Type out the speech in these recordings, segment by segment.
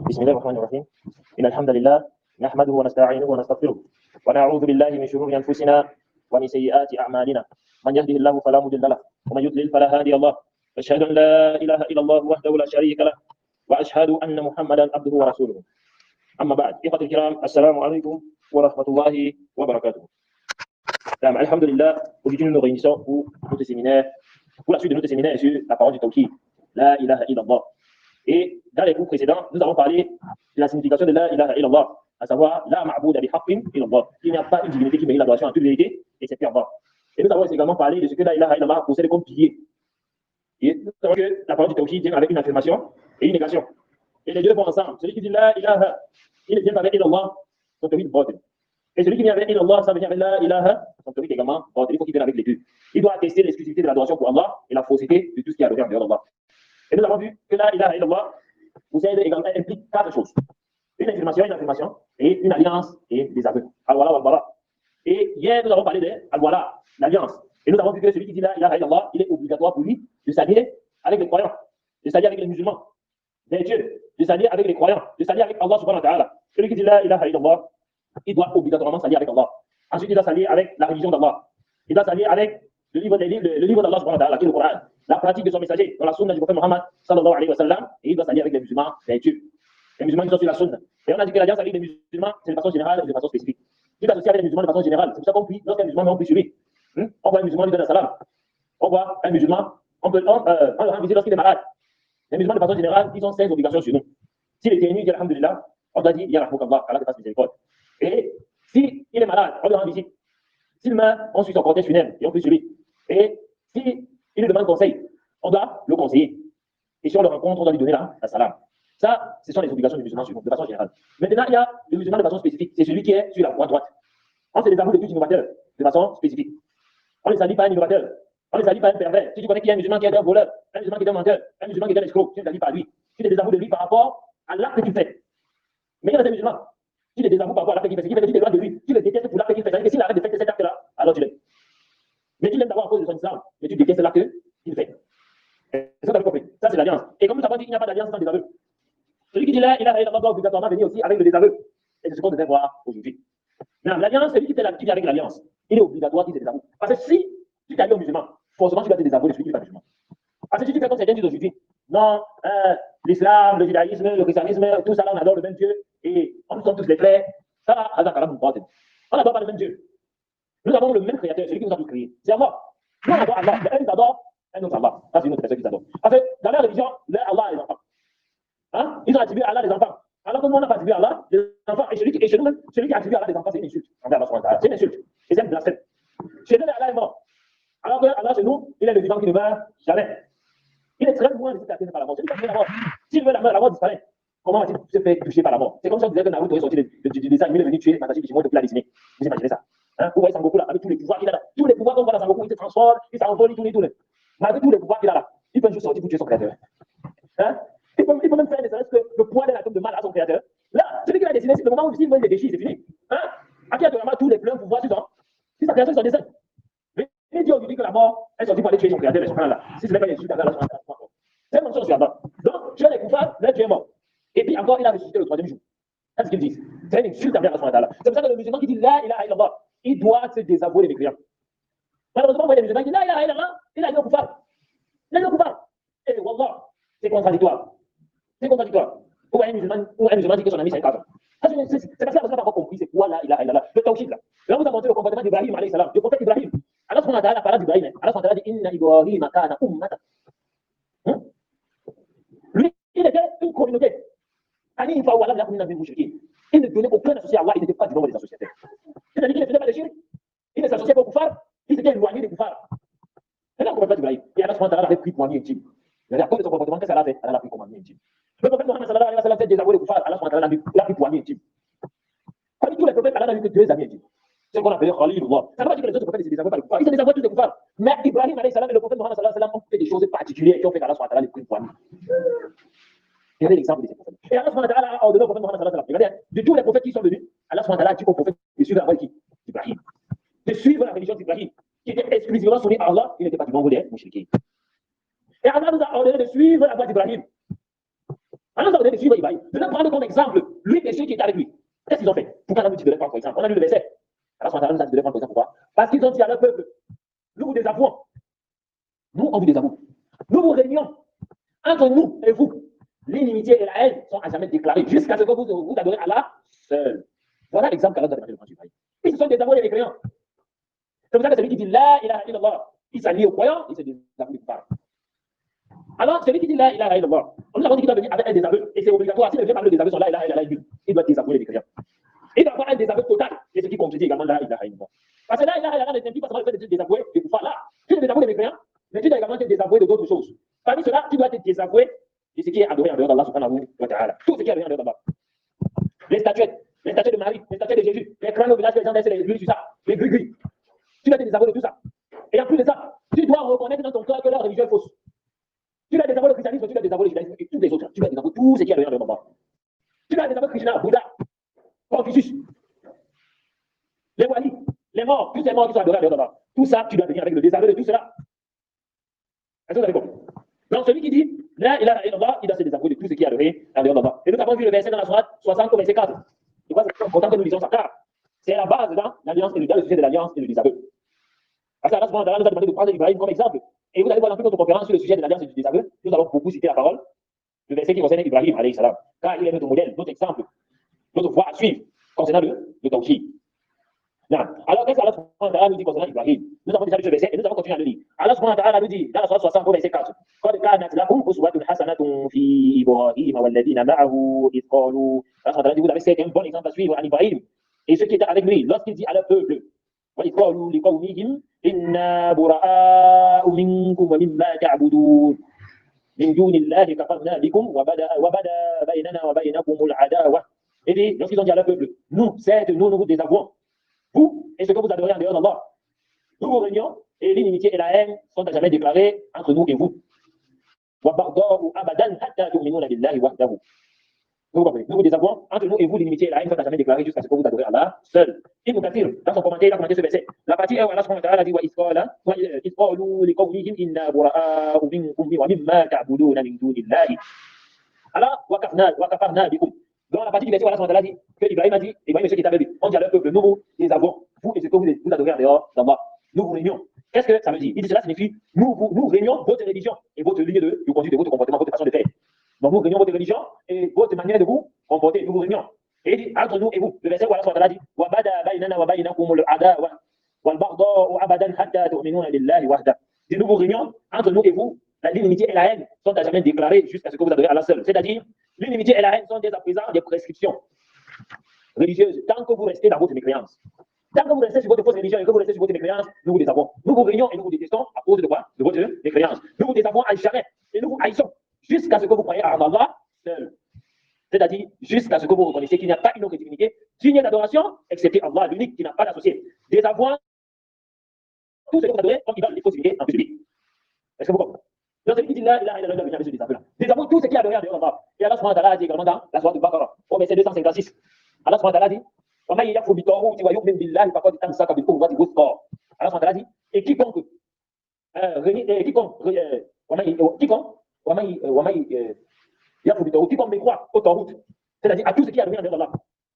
بسم الله الرحمن الرحيم إن الحمد لله نحمده ونستعينه ونستغفره ونعوذ بالله من شرور أنفسنا ومن سيئات أعمالنا من يهده الله فلا مضل له ومن يضلل فلا هادي له أشهد أن لا إله إلا الله وحده لا شريك له وأشهد أن محمدا عبده ورسوله أما بعد إخوة الكرام السلام عليكم ورحمة الله وبركاته. Alhamdulillah, aujourd'hui nous nous réunissons pour la suite de notre séminaire sur la parole du Tawhid, la ilaha illallah. Et dans les cours précédents, nous avons parlé de la signification de la ilaha illallah, à savoir la ma'bouda bi haqqin illallah. Il n'y a pas une divinité qui mérite l'adoration en toute vérité, excepté Allah. Et nous avons également parlé de ce que la ilaha illallah possède comme pilier. Et nous savons que la parole du Tawhid vient avec une affirmation et une négation. Et les deux vont ensemble. Celui qui dit la ilaha, il vient avec illallah, son Tawhid batil. Et celui qui vient avec illallah, ça vient avec la ilaha, son Tawhid également batil. Il faut qu'il vienne avec les deux. Il doit attester l'exclusivité de l'adoration pour Allah et la fausseté de tout ce qui est adoré en dehors d'Allah. Et nous avons vu que la ilaha illallah implique quatre choses. Une affirmation, et une alliance et des aveux. Al-wala wal-bara. Et hier, nous avons parlé de al-wala, l'alliance. Et nous avons vu que celui qui dit la ilaha illallah, il est obligatoire pour lui de s'allier avec les croyants, de s'allier avec les musulmans, des dieux, de s'allier avec les croyants, de s'allier avec Allah subhanahu wa ta'ala. Celui qui dit la ilaha illallah, il doit obligatoirement s'allier avec Allah. Ensuite, il doit s'allier avec la religion d'Allah. Il doit s'allier avec le livre d'Allah subhanahu wa ta'ala, qui est le Coran, la pratique de son messager, dans la sunna du prophète Muhammad sallallahu alayhi wa sallam, et il doit s'allier avec les musulmans vertueux. Les musulmans qui sont sur la sunna. Et on a dit que l'alliance avec les musulmans, c'est de façon générale et de façon spécifique. Il s'associe avec les musulmans de façon générale. C'est pour ça qu'on prie, lorsqu'un musulman, on prie sur lui. On voit un musulman lui donne un salam. On voit un musulman, on le rend visite lorsqu'il est malade. Les musulmans de façon générale, ils ont 5 obligations sur nous. S'il est ténu, il dit alhamdulillah, on doit dire yarahmukallah, Allah te fasse miséricorde. Et s'il est malade, on le rend visite. S'il meurt, on suit son cortège funèbre et on prie sur lui. Et s'il lui demande conseil, on doit le conseiller. Et si on le rencontre, on doit lui donner la salam. Ça, ce sont les obligations du musulman de façon générale. Maintenant, il y a le musulman de façon spécifique. C'est celui qui est sur la voie droite. On se désavoue de tout innovateur de façon spécifique. On ne les salue pas un innovateur. On ne les salue pas un pervers. Si tu connais qu'il y a un musulman qui est un voleur, un musulman qui est un menteur, un musulman qui est un escroc, tu ne les salues pas lui. Tu te désavoues de lui par rapport à l'acte qu'il fait. Mais il y a des musulmans. Tu le désavoues par rapport à l'acte qu'il fait. Ce qui fait que tu t'éloignes de lui. Tu le détestes pour l'acte qu'il fait. C'est-à-dire que s'il arrête de faire cet acte-là, alors tu l'aimes. Mais tu l'aimes d'abord à cause de son islam. Mais tu détestes l'acte qu'il fait. C'est ça que tu as compris. Ça, c'est l'alliance. Et comme nous avons dit, il n'y a pas d'alliance sans désaveu. Celui qui dit là, il a doit obligatoirement venir aussi avec le désaveu. Et c'est ce qu'on devait voir aujourd'hui. Maintenant, l'alliance, celui qui vient avec l'alliance, il est obligatoire qu'il se désavoue. Parce que si tu t'allies au musulman, forcément tu dois te désavouer de celui qui n'est pas musulman. Parce que si tu fais comme certains disent aujourd'hui, non, l'islam, le judaïsme, le christianisme, tout ça là, on adore le même Dieu et on sommes tous les frères. Ça, on n'adore pas le même Dieu. Nous avons le même créateur, celui qui nous a tous créés. C'est Allah. Nous, on adore Allah. Un nous adore, un autre Allah. Ça, c'est une autre personne qui s'adore. Parce que dans la religion, Allah est l'enfant. Hein? Ils ont attribué à Allah les enfants. Alors que nous, on n'a pas attribué à Allah les enfants. Et chez nous-mêmes, celui qui a attribué à Allah les enfants, c'est une insulte. C'est une insulte. Et c'est un blasphème. Chez nous, Allah est mort. Alors que Allah, chez nous, il est le vivant qui ne meurt jamais. Il est très loin de cette atteinte par la mort. Celui qui a atteint la mort, s'il veut la mort disparaît. Comment va-t-il se faire toucher par la mort? C'est comme si on disait que Naruto est sorti du dessin animé, il est venu tuer Masashi Kishimoto depuis la dessinée. Vous imaginez ça? Hein? Vous voyez Sangoku là, avec tous les pouvoirs qu'il a là. Tous les pouvoirs qu'on voit dans Sangoku, il se transforme, il s'envole, il tourne. Malgré tous les pouvoirs qu'il a là, il peut juste sortir pour tuer son créateur. Hein? Il peut même faire ne serait-ce que le poids d'un atome de mal à son créateur. Là, celui qui l'a dessiné, c'est le moment où il veut les déchirer, c'est fini. Hein? À qui a vraiment tous les pleins pouvoirs sur sa création, sur son dessin. Mais il dit aujourd'hui que la mort est sortie pour aller tuer son créateur, mais son frère là. Si ce n'est pas les Allah, c'est une chose sur Allah. Donc, tu as les coupables, là tu es mort. Et puis encore, il a ressuscité le 3e jour. C'est ce qu'ils disent. C'est une insulte envers Allah. C'est pour ça que le musulman qui dit la ilaha illallah, il doit se désavouer des mécréants. Malheureusement, vous voyez les musulmans qui disent la ilaha illallah, il a dit au coupable. Il a dit au coupable. Et wallah, c'est contradictoire. C'est contradictoire. Ou un musulman dit que son ami c'est un kafir. C'est parce que la personne n'a pas compris c'est quoi la ilaha illallah. Le tawhid là. Là, vous avez montré le comportement d'Ibrahim alayhi salam, le prophète Ibrahim. Allah subhanahu wa ta'ala parle d'Ibrahim. Allah subhanahu wa ta'ala dit inna Ibrahim kana ummatan. Lui, il était une communauté. Il ne donnait aucun associé à Allah, il n'était pas du nombre des associateurs. C'est-à-dire qu'il ne faisait pas de shirk, il ne s'associait pas aux koufars, il s'était éloigné des koufars. C'est là qu'on ne peut pas d'Ibrahim. Et Allah subhanahu wa ta'ala avait pris pour ami intime. À cause de son comportement, qu'est-ce qu'elle a fait? Elle a pris comme ami intime. Le prophète Mohammed sallallahu alayhi wa sallam fait désavouer les koufars, Allah subhanahu wa ta'ala l'a pris pour ami intime. Parmi tous les prophètes, Allah n'a eu que 2 amis intimes. C'est ce qu'on appelle Khalilullah. Ça ne veut pas dire que les autres prophètes ne se désavouent pas les koufars. Ils se désavouent tous les koufars. Mais Ibrahim alayhi salam et le prophète Mohammed sallallahu alayhi wa sallam ont fait des choses particulières qui ont fait qu'Allah subhanahu wa ta'ala les pris pour ami. Regardez l'exemple de ces prophètes. Et Allah subhanahu wa ta'ala a ordonné au prophète Mohammed sallallahu alayhi wa sallam. Regardez, de tous les prophètes qui sont venus, Allah subhanahu wa ta'ala a dit aux prophètes de suivre la voie qui Ibrahim. De suivre la religion d'Ibrahim, qui était exclusivement soumise à Allah, il n'était pas du nombre des mouchriquins. Et Allah nous a ordonné de suivre la voie d'Ibrahim. Alors, nous avons de suivre Ibrahim, de le prendre comme exemple, lui et ceux qui étaient avec lui. Qu'est-ce qu'ils ont fait? Pourquoi on a dit de les prendre comme exemple? On a lu le verset. Alors, nous a dit de les prendre comme exemple. Pourquoi? Parce qu'ils ont dit à leur peuple, nous vous désavouons. Nous, on vous désavoue. Nous vous réunions entre nous et vous. L'inimitié et la haine sont à jamais déclarées jusqu'à ce que vous adorez Allah seul. Voilà l'exemple qu'Allah a donné devant Ibrahim. Ils se sont désavoués les croyants. C'est pour ça que celui qui dit La ilaha illallah, il s'allie aux croyants, il se désavoue les coupables. Alors, celui qui dit La ilaha illallah, nous avons dit qu'il doit venir avec un désaveu, et c'est obligatoire. S'il ne vient pas le désaveu sur La ilaha illallah, il doit désavouer les croyants. Il doit avoir un désaveu total, et ce qui contredit également La ilaha illallah. Parce que La ilaha illallah ne t'implique pas seulement le fait de te désavouer des coupables là. Tu te désavoues des croyants, mais tu dois également te désavouer d'autres choses. Parmi cela, tu dois te désavouer de ce qui est adoré en dehors d'Allah subhanahu wa ta'ala. Tout ce qui est adoré en dehors d'Allah. Les statuettes de Marie, les statuettes de Jésus, les crânes au village que les gens laissent l'huile sur ça, les gris-gris. Tu dois te désavouer de tout ça. Et en plus de ça, tu dois reconnaître dans ton cœur que leur religion est fausse. Tu dois désavouer le christianisme, tu dois désavouer le judaïsme et tous les autres. Tu dois désavouer tout ce qui est adoré en dehors d'Allah. Tu dois désavouer Krishna, Bouddha, Confucius, les walis, les morts, tous ces morts qui sont adorés en dehors d'Allah. Tout ça, tu dois venir avec le désaveu de tout cela. Est-ce que vous avez compris? Donc, celui qui dit La ilaha illallah, il doit se désavouer de tout ce qui est adoré en dehors d'Allah. Et nous avons vu le verset dans la sourate 60 au verset 4. Je crois que c'est important que nous lisions ça, car c'est la base dans l'alliance et le sujet de l'alliance et le désaveu. Parce que Allah nous a demandé de prendre Ibrahim comme exemple. Et vous allez voir dans toute notre conférence sur le sujet de l'alliance et du désaveu, nous allons beaucoup citer la parole, le verset qui concerne Ibrahim, alayhi salam. Car il est notre modèle, notre exemple, notre voie à suivre concernant le tawhid. Alors, qu'est-ce qu'Allah nous dit concernant Ibrahim? Nous avons déjà lu ce verset et nous allons continuer à le lire. Allah nous dit dans la sourate 60 au verset 4 قد كانت لكم أسوة حسنة في إبراهيم والذين معه إذ قالوا. Allah dit vous avez c'est un bon exemple à suivre en Ibrahim et ceux qui étaient avec lui lorsqu'il dit à leur peuple وإذ قالوا لقومهم إنا براء منكم ومما تعبدون من دون الله كفرنا بكم وبدا بيننا وبينكم العداوة. Et dit lorsqu'ils ont dit à leur peuple nous vous désavouons vous et ce que vous adorez en dehors d'Allah. Nous vous réunions et l'inimitié et la haine sont à jamais déclarées entre nous et vous. Nous vous désavouons entre nous et vous, l'inimitié et la haine sont à jamais déclarées jusqu'à ce que vous adorez Allah seul. Ibn Kathir, dans son commentaire, il a commenté ce verset. La partie où Allah subhanahu wa ta'ala dit وَإِذْ قَالُوا لِقَوْمِهِمْ إِنَّا بُرَآءُ مِنكُمْ وَمِمَّا تَعْبُدُونَ مِن دُونِ اللَّهِ. Alors, وَكَفَرْنَا بِكُمْ. Dans la partie du verset où Allah subhanahu wa ta'ala dit que Ibrahim a dit, Ibrahim et ceux qui étaient avec lui, on dit à leur peuple, nous vous désavouons, vous et ce que vous adorez en dehors d'Allah. Nous vous réunions. Qu'est-ce que ça veut dire? Il dit cela signifie nous réunions votre religion et votre ligne de conduite, de votre comportement, votre façon de faire. Donc nous réunions votre religion et votre manière de vous comporter. Nous vous réunions. Et il dit entre nous et vous. Le verset où Allah dit nous vous réunions entre nous et vous. L'inimitié et la haine sont à jamais déclarées jusqu'à ce que vous adorez Allah seul. C'est-à-dire, l'inimitié et la haine sont dès à présent des prescriptions religieuses tant que vous restez dans votre mécréance. Tant que vous restez sur votre fausse religion et que vous restez sur votre mécréance, nous vous désavouons. Nous vous réunions et nous vous détestons à cause de quoi? De votre mécréance. Nous vous désavouons à jamais et nous vous haïssons jusqu'à ce que vous croyez en Allah seul. C'est-à-dire jusqu'à ce que vous reconnaissiez qu'il n'y a pas une autre divinité digne d'adoration excepté Allah, l'unique qui n'a pas d'associé. Désavouant tout ce que vous adorez comme idole, les fausses divinités en plus de lui. Est-ce que vous comprenez? Donc celui qui dit là, il a vient avec ce désaveu-là. Désavouant tout ce qui est adoré en dehors d'Allah. Et Allah subhanahu wa ta'ala a dit également dans la sourate de Baqarah, au verset 256. Allah subhanahu wa ta'ala dit وَمَنْ يَكْفُرْ بِالطَّاغُوتِ وَيُؤْمِنْ بِاللَّهِ فَقَدِ اسْتَمْسَكَ بِالْعُرْوَةِ الْوُثْقَىٰ. Allah subhanahu wa ta'ala dit et quiconque mécroit au Tawhid, c'est-à-dire à tout ce qui est adoré en dehors d'Allah.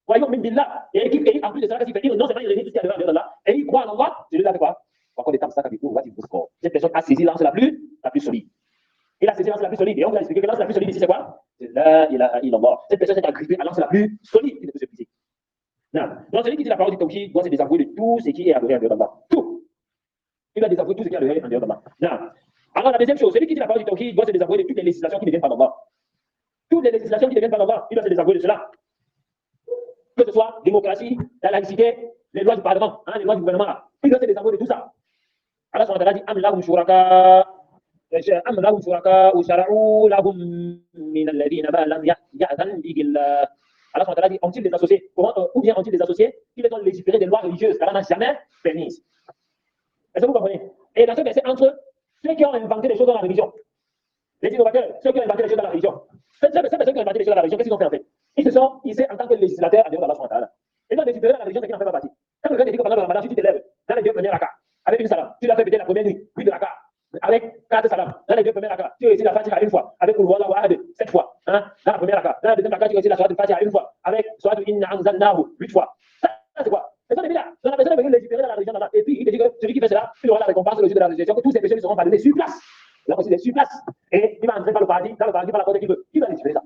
وَيُؤْمِنْ بِاللَّهِ et en plus de cela, il fait non seulement il renie tout ce qui est adoré en dehors d'Allah, et il croit en Allah, celui-là fait quoi? فَقَدِ اسْتَمْسَكَ بِالْعُرْوَةِ الْوُثْقَىٰ. Cette personne a saisi l'anse la plus solide. Il a saisi l'anse la plus solide. Et on vous a expliqué que l'anse la plus solide ici, c'est quoi? C'est la ilaha illallah. Cette personne est agrippée à l'anse la plus solide qui ne peut se briser. Donc celui qui dit la parole du Tawhid doit se désavouer de tout ce qui est adoré en dehors d'Allah. Tout. Il doit désavouer tout ce qui est adoré en dehors d'Allah. Alors la deuxième chose, celui qui dit la parole du Tawhid doit se désavouer de toutes les législations qui ne viennent pas d'Allah. Toutes les législations qui ne viennent pas d'Allah, il doit se désavouer de cela. Que ce soit démocratie, la laïcité, les lois du Parlement, les lois du gouvernement, il doit se désavouer de tout ça. Allah subhanahu wa ta'ala dit Am lahum shuraka ushara'u lahum min alladhina ma lam ya'zan bihi Allah. Allah subhanahu wa ta'ala dit ont-ils des associés? Ou bien ont-ils des associés qui les ont légiféré des lois religieuses qu'Allah n'a jamais permises? Est-ce que vous comprenez? Et dans ce verset, entre ceux qui ont inventé les choses dans la religion, les innovateurs, ceux qui ont inventé les choses dans la religion, ces personnes qui ont inventé les choses dans la religion, qu'est-ce qu'ils ont fait en fait? Ils se sont hissés en tant que législateurs à dehors d'Allah subhanahu wa ta'ala. Ils ont légiféré dans la religion, c'est qui n'en fait pas partie. Quand quelqu'un te dit que pendant le ramadan, si tu t'élèves dans les deux premiers rakats, avec une salam, tu l'as fait peut-être la première nuit, 8 rakats, avec 4 salams, dans les deux premiers rakats, tu réussis la Fatiha une fois, avec Qul Huwallahu Ahad 7 fois, Hein? Dans la première raka. Dans la deuxième raka, tu récites la sourate Fatiha une fois. Avec sourate Inna Anzalnahu 8 fois. Ça, c'est quoi? C'est ça, les là. On a besoin de légiférer dans la religion d'Allah. Et puis, il te dit que celui qui fait cela, il aura la récompense au jour de la résurrection, que tous ses péchés lui seront pardonnés sur place. Là aussi, c'est sur place. Et il va entrer par le paradis, dans le paradis, par la porte qui veut. Qui va légiférer ça?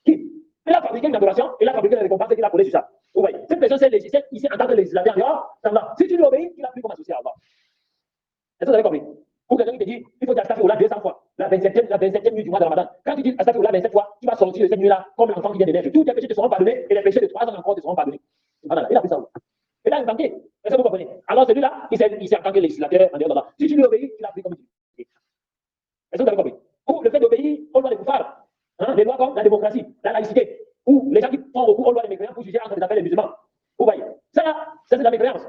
Qui? Il a fabriqué une adoration, il a fabriqué les récompenses et il a collé sur ça. Vous voyez, cette personne, c'est ici en tant que législateur, en dehors, ça va. Si tu lui obéis, il n'a plus comme associé à Allah. Est-ce que vous avez compris? Ou quelqu'un qui te dit, il faut dire Astaghfirullah 200 fois, la 27e nuit du mois de Ramadan. Quand tu dis Astaghfirullah 27 fois, tu vas sortir de cette nuit-là comme l'enfant qui vient de naître. Tous tes péchés te seront pardonnés et les péchés de 3 ans encore te seront pardonnés. Voilà, il a fait ça. Il a inventé. Est-ce que vous comprenez? Alors celui-là, il s'est en tant que législateur en dehors d'Allah. Si tu lui obéis, tu l'as pris comme il dit. Est-ce que vous avez compris? Ou le fait d'obéir aux lois des koufars, les lois comme la démocratie, la laïcité, ou les gens qui font recours aux lois des mécréants pour juger entre les affaires des musulmans. Vous voyez? Ça c'est de la mécréance.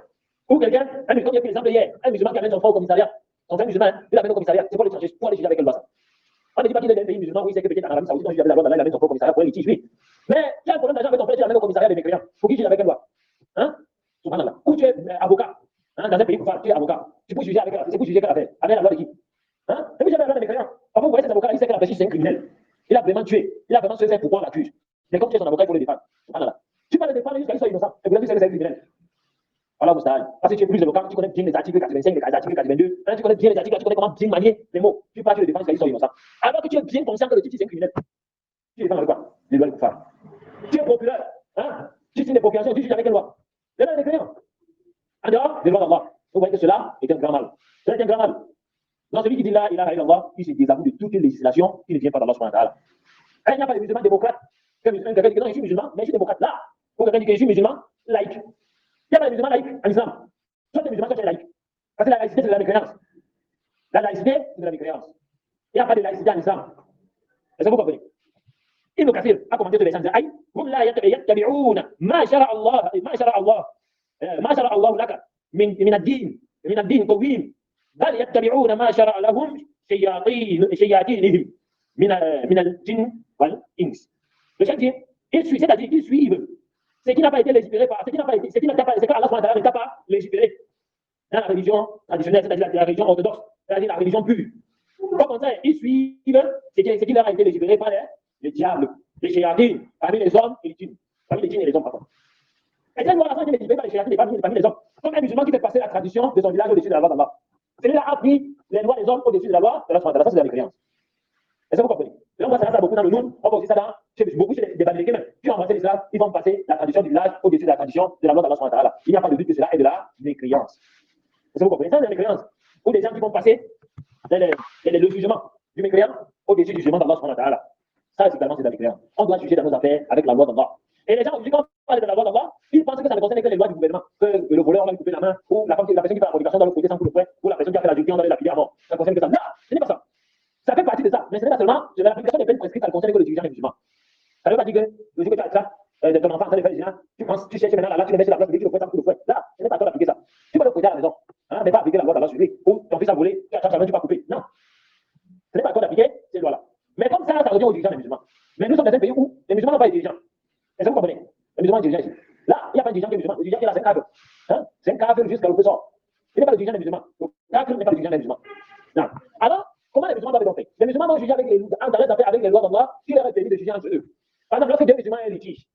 Ou quelqu'un, un musulman qui a pris l'exemple hier, un musulman qui amène son frère au commissariat. Son frère musulman, il l'amène au commissariat. C'est pour aller changer, pour aller juger avec quelle loi ça? On ne dit pas qu'il est d'un pays musulman, oui, c'est que peut-être en Arabie Saoudite, on juge avec la loi d'Allah, il amène son frère au commissariat pour un litige, oui. Mais tu as un problème d'argent avec ton frère, tu l'amènes au commissariat des mécréants. Pour qui juge avec quelle loi? Hein? Subhanallah. Ou tu es avocat, dans un pays koufar, tu es avocat. Tu peux juger avec quelle affaire? C'est pour juger quelle affaire? Avec la loi de qui? Hein? Et puis jamais la loi des mécréants. Parfois, vous voyez cet avocat, il sait que la personne, c'est un criminel. Il a vraiment tué. Il a vraiment se fait pourquoi on l'accuse. Mais comme tu es son avocat, il faut le défendre. Subhanallah. Tu vas le défendre jusqu'à ce qu'il soit innocent. Et vous avez vu que c'est un criminel. Voilà, Moustahal. Parce que tu es plus avocat, tu connais bien les articles 85, les articles 82, tu connais bien les articles, tu connais comment bien manier les mots. Tu pars, tu le défends jusqu'à ce qu'il soit innocent. Alors que tu es bien conscient que le type, c'est un criminel. Tu défends avec quoi? Les lois de Koufar. Tu es populaire. Hein? Tu signes des procurations, tu juges avec quelle loi? Les lois des créants. En dehors des lois d'Allah. Vous voyez que cela est un grand mal. Cela est un grand mal. Donc celui qui dit là, il a illallah, il se désavoue de toute législation qui ne vient pas d'Allah subhanahu wa ta'ala. Il n'y a pas de musulmans démocrates. Quelqu'un dit que non, je suis musulman, mais je suis démocrate. Là, ou quelqu'un dit que je suis musulman, laïque. Il n'y a pas de musulmans laïques en islam. Soit tu es musulman, soit tu es laïque. Parce que la laïcité, c'est de la mécréance. La laïcité, c'est de la mécréance. Il n'y a pas de laïcité en islam. Est-ce que vous comprenez? Ibn Kathir a commenté sur les gens de Aïe, hum la yattabi'ouna ma shara Allah, ma shara Allah laka min ad-din qawim, bal yattabi'ouna ma shara lahum shayatinihim min al-jinn wal-ins. Le chef dit, c'est-à-dire qu'ils suivent ce qui n'a pas été légiféré par, ce que Allah ne t'a pas légiféré dans la religion traditionnelle, c'est-à-dire la religion orthodoxe, c'est-à-dire la religion pure. Au contraire, ils suivent ce qui leur a été légiféré par les diables, les shayatines, parmi les hommes et les djinns. Parmi les djinns et les hommes, pardon. Et cette loi-là, qui est légiférée par les shayatines et parmi les hommes. Comme un musulman qui fait passer la tradition de son village au-dessus de la loi d'Allah. Celui-là a pris les lois des hommes au-dessus de la loi de la ça, c'est de la mécréance. Est-ce que vous comprenez? Et on voit ça beaucoup dans le Noun, on voit aussi ça beaucoup chez les Bamilekés même. Qui ont embrassé l'islam, ils vont passer la tradition du village au-dessus de la tradition de la loi d'Allah. Il n'y a pas de doute que cela est de la mécréance. Est-ce que vous comprenez? Ça, c'est de la mécréance. Ou des gens qui vont passer le jugement du mécréant au-dessus du jugement d'Allah. Ça, également, c'est de la mécréance. On doit juger dans nos affaires avec la loi d'Allah. Et les gens, quand on parle de la loi d'Allah, ils pensent que ça ne concerne que les lois du gouvernement. Que le voleur, on va lui couper la main, ou la personne qui fait la provocation dans le côté sans coup de poing, ou la personne qui a fait la dureté, on doit la lapider à mort. Ça ne concerne que ça. Non, ce n'est pas ça. Ça fait partie de ça. Mais ce n'est pas seulement l'application des peines prescrites, ça ne concerne que le dirigeant des musulmans. Ça ne veut pas dire que le jour que tu as ça, ton enfant en train de faire des gens, tu cherches maintenant là, tu le mets sur la place, tu le fouettes sans coup de fouet. Là, ce n'est pas toi d'appliquer ça. Tu peux le fouetter à la maison. Hein, mais pas appliquer la loi d'Allah sur lui. Ou ton fils a volé, tu as sa main, tu vas couper. Non. Ce n'est pas toi d'appliquer ces lois-là. Mais comme ça revient aux dirigeants des musulmans. Mais nous sommes dans un pays où les musulmans n'ont pas de dirigeants. Est-ce que vous comprenez? Les musulmans sont dirigeants ici. Là, il n'y a pas de dirigeant qui est musulman. Le dirigeant qui est là, c'est un cadre. Hein? C'est un cadre jusqu'à l'autre sort. Il n'est pas le dirigeant des musulmans. Le cadre n'est pas le dirigeant des musulmans. Non. Alors, comment les musulmans doivent donc faire? Les musulmans vont juger avec les lois d'Allah qui leur est permis de juger entre eux. Par exemple, lorsque deux musulmans ont un litige,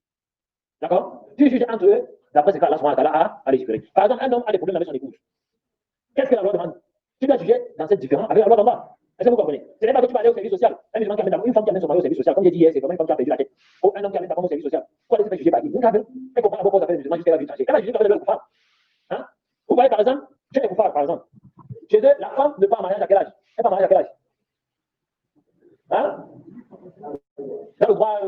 d'accord? Tu juges entre eux, d'après ce qu'Allah a légiféré. Par exemple, un homme a des problèmes avec son épouse. Qu'est-ce que la loi demande? Tu dois juger dans cette différence avec la loi d'Allah. Est-ce que vous comprenez? Ce n'est pas que tu vas aller au service social. Un musulman qui amène une femme qui amène son mari au service social. Comme j'ai dit hier, c'est comme une femme qui a perdu la tête. Ou un homme qui amène sa femme au service social. Pourquoi aller se faire juger par qui? Vous savez, elle comprend beaucoup d'affaires des musulmans jusqu'à la vie tranchée. Elle va juger comme elle veut faire. Hein? Vous voyez, par exemple, chez les koufars, par exemple. Chez eux, la femme ne part en mariage à quel âge? Elle part en mariage à quel âge? Hein? Dans le droit,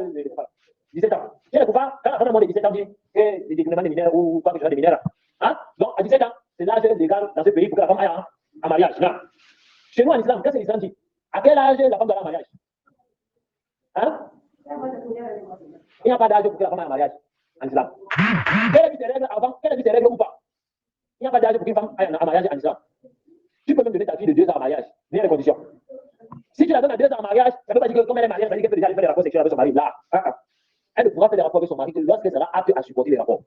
17 ans. Chez les koufars, quand la femme a moins de 17 ans, dit que des détournements des mineurs ou quoi que ce soit des mineurs. Hein? Donc, à 17 ans, c'est l'âge légal dans ce pays pour que la femme aille en mariage. Non. Chez nous, en islam, qu'est-ce que l'islam dit? À quel âge la femme doit aller en mariage? Hein? Il n'y a pas d'âge pour que la femme aille en mariage en islam. Quelle a vu tes règles avant? Quelle a vu tes règles ou pas? Il n'y a pas d'âge pour qu'une femme aille en mariage en islam. Tu peux même donner ta fille de 2 ans en mariage. Il y a des conditions. Si tu la donnes à 2 ans en mariage, ça ne veut pas dire que comme elle est mariée, ça veut dire qu'elle peut déjà aller faire des rapports sexuels avec son mari. Là, elle ne pourra faire des rapports avec son mari que lorsqu'elle sera apte à supporter les rapports.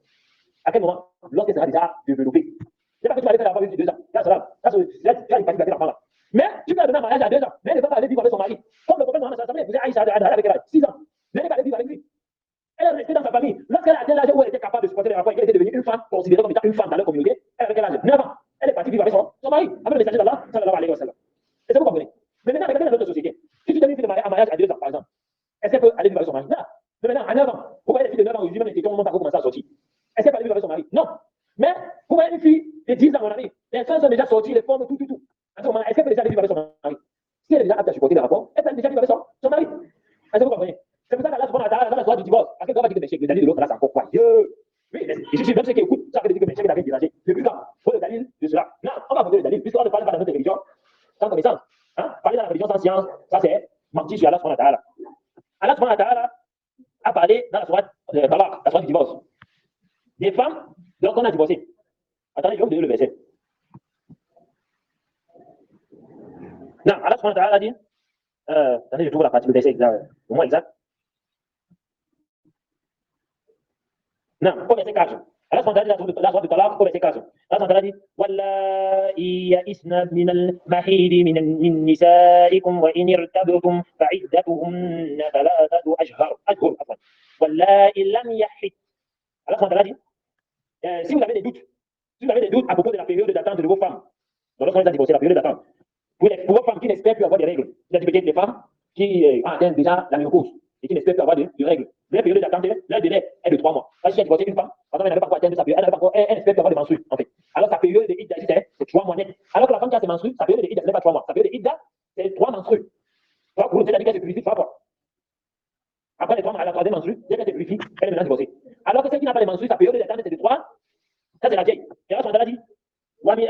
À quel moment? Lorsqu'elle sera déjà développée. Ce n'est pas que tu vas aller faire des rapports avec 2 ans. Tu vas fatiguer l'enfant là. Mais tu peux la donner en mariage à 2 ans. Mais elle ne peut pas aller vivre avec son mari. Comme le prophète Mohammed sallallahu alayhi wa sallam, vous avez Aïcha avec quel âge? 6 ans. Est-ce que vous comprenez? Mais maintenant, regardez dans notre société. Si tu donnes une fille en mariage à 2 ans, par exemple, est-ce qu'elle peut aller vivre avec son mari? Non. Mais maintenant, à 9 ans, vous voyez les filles de 9 ans, aujourd'hui, même les questions, on pas commencer à sortir. Est-ce qu'elle peut aller vivre avec son mari? Non. Mais vous voyez une fille de 10 ans, mon ami, les femmes sont déjà sorties, les formes, tout. À ce moment, est-ce qu'elle peut déjà aller vivre avec son mari? Si elle est déjà apte à supporter les rapports, elle peut déjà vivre avec son mari. Est-ce que vous comprenez? C'est pour ça qu'Allah subhanahu wa ta'ala, dans la soirée du divorce, parce que quand on va dire que les dalils de l'autre, là, c'est encore quoi? Oui, et je suis même ceux qui écoutent, ça veut dire que mes chèques d'avait dérangé. Depuis quand? Pour le dalil de cela. Non, on va poser le dalil, puisqu'on ne parle pas dans notre religion, sans connaissance. Hein? Parler dans la religion sans science, ça c'est mentir sur Allah subhanahu wa ta'ala. Allah subhanahu wa ta'ala a parlé dans la soirée du divorce. Des femmes, donc on a divorcé. Attendez, je vais vous donner le verset. Non, Allah subhanahu wa ta'ala a dit, attendez, je trouve la partie du verset exact, au moins exact. Non, au verset 4. Allah subhanahu wa ta'ala dit, la soirée du talaq, au verset 4. Allah subhanahu wa ta'ala dit, Wallahi ya'isna min al-mahidi min nisa'ikum wa in irtabtum fa'iddatuhunna thalathatu ashhur. Wallahi lam yahid. Allah subhanahu wa ta'ala dit, si vous avez des doutes à propos de la période d'attente de vos femmes, donc lorsqu'on les a divorcés, la période d'attente, pour vos femmes qui n'espèrent plus avoir des règles, il y a peut-être les femmes qui atteignent déjà la ménopause et qui n'espèrent plus avoir de règles. La période d'attente, leur délai est de 3 mois. Parce que si elle a divorcé une femme, quand elle n'avait pas encore atteint sa période, elle n'espère plus avoir de menstrues, en fait. Alors sa période de Idda, c'est 3 mois net. Alors que la femme qui a ses menstrues, sa période de Idda, ce n'est pas 3 mois. Sa période de Idda, c'est 3 menstrues. Donc, pour le c'est-à-dire qu'elle se purifie 3 fois. Après les 3 mois, elle a 3e menstrue, dès qu'elle se purifie, elle est maintenant divorcée. Alors que celle qui n'a pas les menstrues, sa période d'attente, c'est de 3. Ça, c'est la vieille. Et là, on a dit,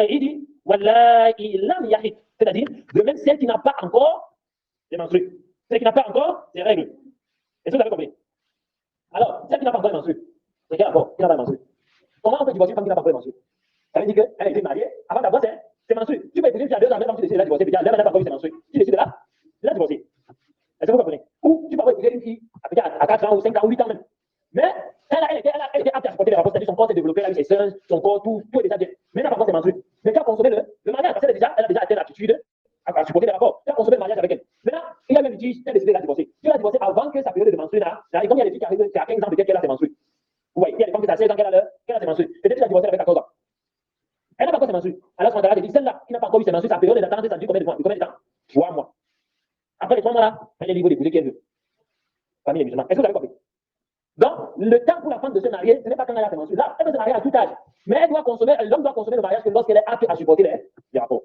il dit, Wallahi lam yahid. C'est-à-dire, de même celle qui n'a pas encore les menstrues. Celle qui n'a pas encore ses règles. Est-ce que vous avez compris? Alors, celle qui n'a pas encore les menstrues, c'est quel rapport? Qui n'a pas les menstrues? Comment on peut divorcer une femme qui n'a pas encore les menstrues? Ça veut dire qu'elle a été mariée, avant d'avoir ses menstrues. Tu peux épouser une fille à 2 ans, même si tu décides de la divorcer, puis elle n'a pas encore eu ses menstrues. Tu décides de la divorcer. Est-ce que vous comprenez? Ou tu peux épouser une fille à 4 ans, ou 5 ans, ou 8 ans même. Mais elle était apte à supporter les rapports, c'est-à-dire son corps s'est développé, elle a eu ses seins, son corps, tout est déjà bien. Mais elle n'a pas encore ses menstrues. Mais tu as consommé le mariage, parce qu'elle a déjà atteint l'aptitude à supporter les rapports. Tu as consommé le mariage avec elle. Maintenant, il y a même litige, tu as décidé de la divorcer. Tu l'as divorcée avant que sa période de menstrues là, comme il y a des filles qui arrivent, c'est à 15 ans peut-être qu'elle a ses menstrues. Vous voyez, il y a des femmes qui ont 16 ans qu'elle a ses menstrues. Peut-être que tu l'as divorcée avec 14 ans. Elle n'a pas encore ses menstrues. Alors, quand elle a dit, celle-là qui n'a pas encore eu ses menstrues, sa période d'attente, ça dure combien de temps? 3 mois. Après les 3 mois là, elle est libre d'épouser qui elle veut. Famille des musulmans. Est-ce que vous avez compris? Donc, le temps pour la femme de se marier, ce n'est pas quand elle a ses menstrues. Là, elle peut se marier à tout âge. Mais l'homme doit consommer le mariage que lorsqu'elle est apte à supporter les rapports.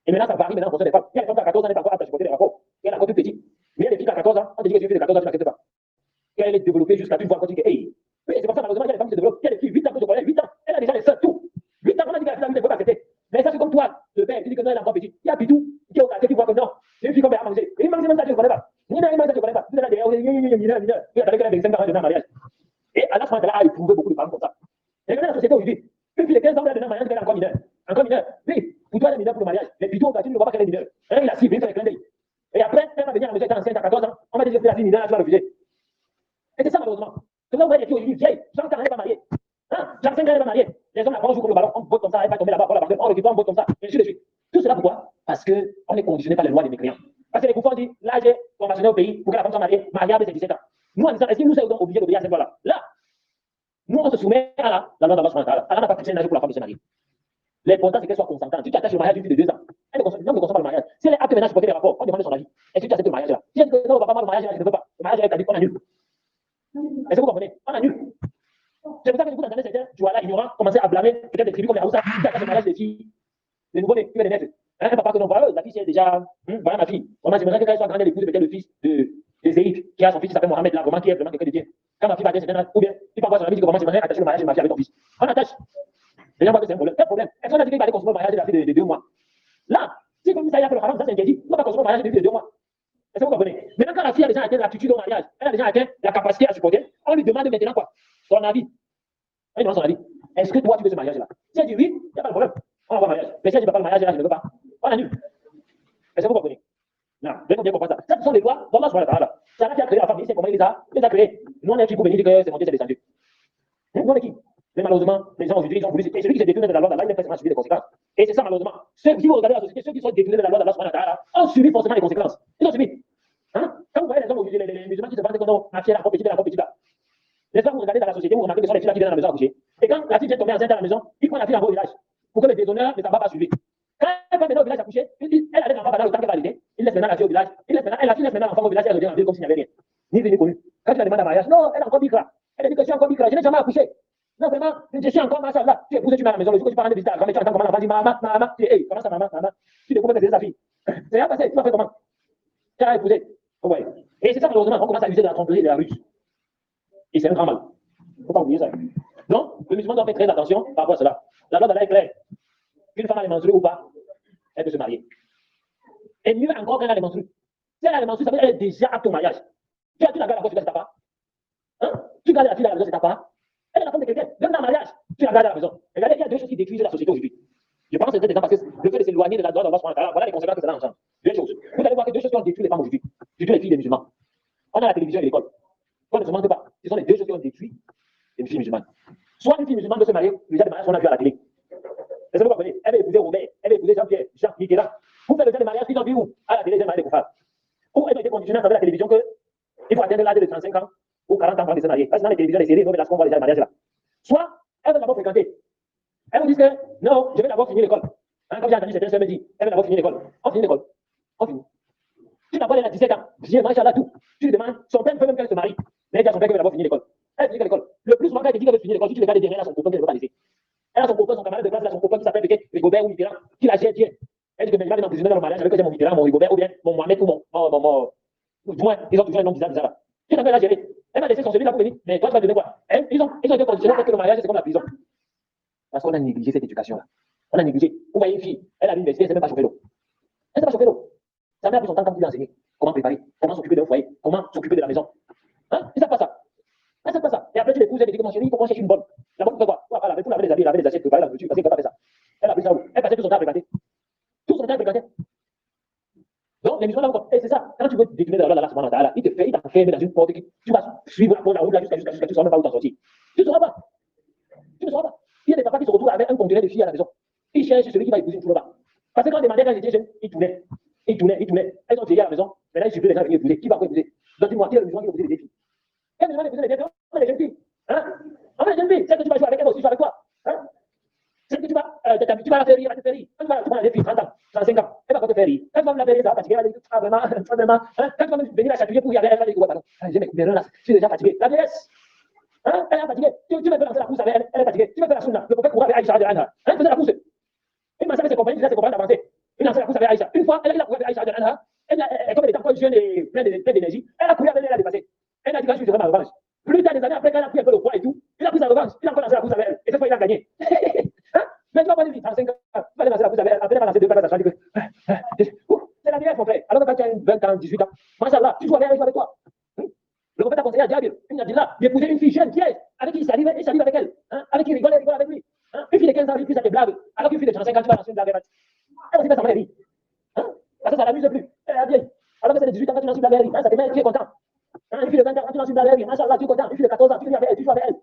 Et maintenant, ça varie maintenant en fonction des femmes. Il y a des femmes qui à 14 ans, n'est pas encore apte à supporter les rapports. Elle est encore toute petite. Mais il y a des filles qui à 14 ans, on te dit que tu fais de 14 ans, tu n'acceptes pas. Elle est développée jusqu'à tu vois quand tu dis que, hey. Oui, c'est pour ça, malheureusement, il y a des femmes qui se développent. Il y a des filles, 8 ans que je connais, 8 ans. Elle a déjà les seins, tout. 8 ans, on a dit qu'elle a la vie, elle ne peut pas accepter. Mais ça, c'est comme toi, le père, tu dis que non, elle est encore petite. Il y a Pitou, qui est au quartier, qui voit que non. C'est une fille qu'on va manger. Et il mange même ça, je ne connais pas. Ni même ça, je ne connais pas. Tout est là derrière, mineur. Il y a avec elle 25 ans de mariage. Et Allah a éprouvé beaucoup de femmes comme ça. Et regardez la société aujourd'hui. Une fille de 15 ans, elle est dans le mariage, elle est encore mineure. Encore mineure. Oui, pour toi, elle est mineure pour le mariage. Mais plutôt, au quartier, tu ne vois pas qu'elle est mineure. Il a ciblé, il fait un clin d'œil. Et après, elle va venir à la maison, elle est enceinte à 14 ans. On va dire que la fille mineure, tu vas refuser. Et c'est ça, malheureusement. C'est là où vous voyez les filles aujourd'hui vieilles. Jean 40 ans, elle n'est pas mariée. Jean 5 ans, elle n'est pas mariée. Les hommes, la jouent comme le ballon. On botte comme ça, elle va tomber là-bas, on le récupère, on botte comme ça. Et ainsi de suite. Tout cela pourquoi? Parce qu'on est conditionné par les lois des mécréants. Parce que les coupons disent, l'âge est conventionné au pays pour que la femme soit mariée, mariable, c'est 17 ans. Nous, en disant, est-ce que nous sommes obligés d'obéir à cette loi-là? Là, nous, on se soumet à la loi d'Allah subhanahu wa ta'ala. Allah n'a pas fixé un âge pour la femme de se marier. L'important, c'est qu'elle soit consentante. Si tu attaches le mariage d'une fille de 2 ans, elle ne consent pas le mariage. Si elle est apte maintenant à supporter les rapports, on demande son avis. Est-ce que tu acceptes le mariage là? Si elle dit que non, papa, le mariage là, je ne veux pas. Le mariage là, on annule. Est-ce que vous comprenez? On annule. C'est pour ça que vous entendez certains, tu vois là, ignorants, commencer à blâmer peut-être des tribus comme les Haoussa, qui attachent le mariage des filles, des nouveaux-nés, qui viennent de naître. Un papa que non, voilà, la fille, c'est déjà, voilà ma fille. Moi, j'aimerais que quand elle soit grande, elle épouse peut-être le fils de Zéïd, qui a son fils qui s'appelle Mohamed là, vraiment, qui est vraiment quelqu'un de bien. Quand ma fille va atteindre ou bien, il peut avoir son ami qui dit comment j'aimerais attacher le mariage de ma fille avec ton fils. On attache. Les gens voient que c'est un problème. Quel problème? Est-ce qu'on a dit qu'il va aller consommer le mariage de la fille de 2 mois? Là, si comme ça, il y a que le haram, ça c'est interdit. On va pas consommer le mariage de la fille de 2 mois. Est-ce que vous comprenez? Maintenant, quand la fille a déjà atteint l'aptitude au mariage, elle a déjà atteint la capacité à supporter, on lui demande maintenant quoi? Son avis. On lui demande son avis. Est-ce que toi, tu veux ce mariage-là? Si elle dit oui, il n'y a pas de problème. On envoie le mariage. Mais si elle dit pas le mariage, là, je ne veux pas. On annule. Est-ce que vous comprenez? Non, je vais bien comprendre ça. Ça, ce sont les lois d'Allah subhanahu wa ta'ala. C'est Allah qui a créé la famille, c'est comment il les a créés. Nous, on est qui pour venir dire que c'est monté, c'est descendu. Nous, on est qui? Mais malheureusement, les gens aujourd'hui, ils ont voulu. Et celui qui s'est détourné de la loi d'Allah, il a forcément subi les conséquences. Et c'est ça, malheureusement. Si vous regardez la société, ceux qui sont détournés de la loi d'Allah subhanahu wa ta'ala ont subi forcément les conséquences. Ils ont subi. Hein? Quand vous voyez les hommes aujourd'hui, les musulmans qui se vendent que non, ma fille est encore petite, elle est encore petite là. Les femmes, vous regardez dans la société, vous remarquez que ce sont les filles qui viennent dans la maison à coucher. Et quand la fille vient tomber enceinte à la maison, ils prennent la fille en au village pour que le déshonneur ne s'en va pas suivre. Quand elle va venir au village à coucher, elle allait dans il laisse maintenant la fille au village, la fille laisse maintenant l'enfant au village, elle revient en ville comme s'il n'y avait rien. Ni venu connu. Quand tu la demandes à mariage, non, elle est encore bicra. Elle a dit que je suis encore bicra, je n'ai jamais accouché. Non, vraiment, je suis encore machallah. Tu épouses, tu mets à la maison, le jour que tu pars en visite à la grand-mère, tu entends comment l'enfant dit maman, tu dis, hey, comment ça, maman, tu découvres que c'est sa fille. C'est rien passé, tu vas faire comment? Tu as épousé. Ouais. Et c'est ça, malheureusement, on commence à user de la tromperie et de la ruse. Et c'est un grand mal. Il ne faut pas oublier ça. Donc, le musulman doit faire très attention par rapport à cela. La loi d'Allah est claire. Qu'une femme a les menstrues ou pas, elle peut se marier. Et mieux encore quand elle a les menstrues. Si elle a les menstrues, ça veut dire qu'elle est déjà apte au mariage. Tu la gardes à la fois, c'est ta part. Hein? Tu gardes la fille à la maison, c'est ta part. Elle est la femme de quelqu'un. Même dans le mariage, tu la gardes à la maison. Regardez, il y a deux choses qui détruisent la société aujourd'hui. Je pense que c'est parce que le fait de s'éloigner de la loi d'Allah, voilà les conséquences que ça a ensemble. Deux choses. Vous allez voir que deux choses qui ont détruit les femmes aujourd'hui. Surtout les filles des musulmans. On a la télévision et l'école. On ne se manque pas. Ce sont les deux choses qui ont détruit les filles musulmanes. Soit une fille musulmane doit se marier, le genre de mariage qu'on a vu à la télé. Est-ce que vous comprenez? Elle va épouser Robert, elle va épouser Jean-Pierre, Jean Mitterrand. Vous faites le genre de mariage qu'ils ont vu où? À la télé, j'ai marié des couples. Ou elles ont été conditionnées à travers la télévision qu'il faut atteindre l'âge de 35 ans ou 40 ans pour se marier. Parce que dans les télévisions, les séries, nous, là, on voit les mariages là. Soit elles vont d'abord fréquenter. Elles vous disent que non, je vais d'abord finir l'école. Hein, comme j'ai entendu certains sœurs me dire, elles vont d'abord finir l'école. On finit l'école. On finit. Tu n'as pas elle a 17 ans. Viens, machallah, tout. Tu lui demandes, son père peut même qu'elle se marie. Mais elle dit à son père qu'elle va d'abord finir l'école. Elle finit l'école. Le plus souvent, quand elle dit qu'elle veut finir l'école, si tu regardes derrière, elle a son copain qu'elle ne veut pas laisser. Elle a son copain, son camarade de classe, elle a son copain qui s'appelle peut-être Rigobert ou Mitterrand, qui la gère, tiens. Elle dit que mais il va m'emprisonner dans le mariage avec que j'ai mon Mitterrand, mon Rigobert ou bien mon Mohamed ou du moins, ils ont toujours un nom bizarre là. Tu n'as pas la gérer. Elle m'a laissé son celui-là pour venir. Mais toi, tu vas donner quoi? Ils ont été conditionnés pour que le mariage, c'est comme la prison. Parce qu'on a négligé cette éducation-là. On a négligé. Vous voyez une fille, elle a l'université, elle ne sait même pas chauffer l'eau. Elle ne sait pas chauffer l'eau. Sa mère a pris son temps comme vous l'enseigner. Comment préparer, comment s'occuper d'un foyer, comment s'occuper de la maison. Hein? Ils ne savent pas ça. Ils ne savent pas ça. Et après, tu l'épouses, elle te dit que mon chéri, il faut qu'on cherche une bonne. La bonne, tu fais quoi? Tu vas laver, tout laver les habits, laver les assiettes, préparer la nourriture, parce qu'elle ne peut pas faire ça. Elle a pris ça où? Elle passait tout son temps à fréquenter. Tout son temps à fréquenter. Donc, les musulmans, et c'est ça, quand tu veux détourner de la loi, il t'enferme dans une porte qui, tu vas suivre la route là jusqu'à tu ne sauras même pas où t'en sortir. Tu ne sauras pas. Tu ne sauras pas. Il y a des papas qui se retrouvent avec un conteneur de filles à la maison. Ils cherchent celui qui va épouser une fois pas. Parce que quand on demandait quand j'étais jeune, ils tournaient. Elles ont vieilli à la maison. Maintenant, ils suivent les gens venir épouser. Qui va épouser? Donc, dis-moi, qui est le musulman qui va épouser les filles? Quel musulman épouser les filles? On a les jeunes filles. Hein? On a les jeunes filles. Celle que tu vas jouer avec elle aussi, joue avec toi. Hein? Celle que tu vas la faire rire, elle va te faire rire. Quand tu vas prendre des filles, 30 ans, 35 ans, elle va pas te faire rire. Quand tu vas me la faire rire, ça va fatiguer, elle va dire, ah vraiment, hein? Quand tu vas venir la chatouiller pour y aller, elle va dire, ouais, pardon, j'ai mes coups de là, je suis déjà fatigué. La vieillesse, hein? Elle est fatiguée. Tu veux lancer la course avec elle, elle est fatiguée. Tu veux faire la sunna, le prophète courra avec Aïcha de Anha. Hein? Faisait la course. Une masse avec ses compagnons, ses compagnons d'avancer. Il lançait la course avec Aïcha. Une fois, elle a couru avec Aïcha de Anha. Comme elle était encore jeune et pleine d'énergie, elle a couru avec elle, elle a dépassé. Elle a dit, quand je suis ma revanche. Plus tard des années après, quand elle a pris un peu le poids et tout, il a pris sa revanche. Il a encore lancé la course avec elle. Et cette fois, il a gagné. Hein? Mais tu vas pas dire 35 ans, tu vas aller lancer la course avec elle. Après, elle va lancer deux balles à sa que c'est la vieillesse, mon frère. Alors que quand tu as 20 ans, 18 ans, machallah, tu joues avec elle, elle joue avec toi. Le prophète a conseillé à Jabir, il a dit là, d'épouser une fille jeune, piège, avec qui il salive avec elle, hein, avec qui il rigole avec lui. Hein? Une fille de 15 ans, il fait ça des blagues, alors qu'une fille de 35 ans, tu vas lancer une blague. Elle aussi fait sa mère rire. Hein? Parce que ça l'amuse plus. Elle est vieille. Alors que c'est de 18 ans, quand tu lances une blague, hein, ça te met, tu es content. Hein? Une fille de 20 ans, quand tu lances une blague, machallah, tu es content. Une fille de 14 ans, tu viens avec elle, tu joues avec elle.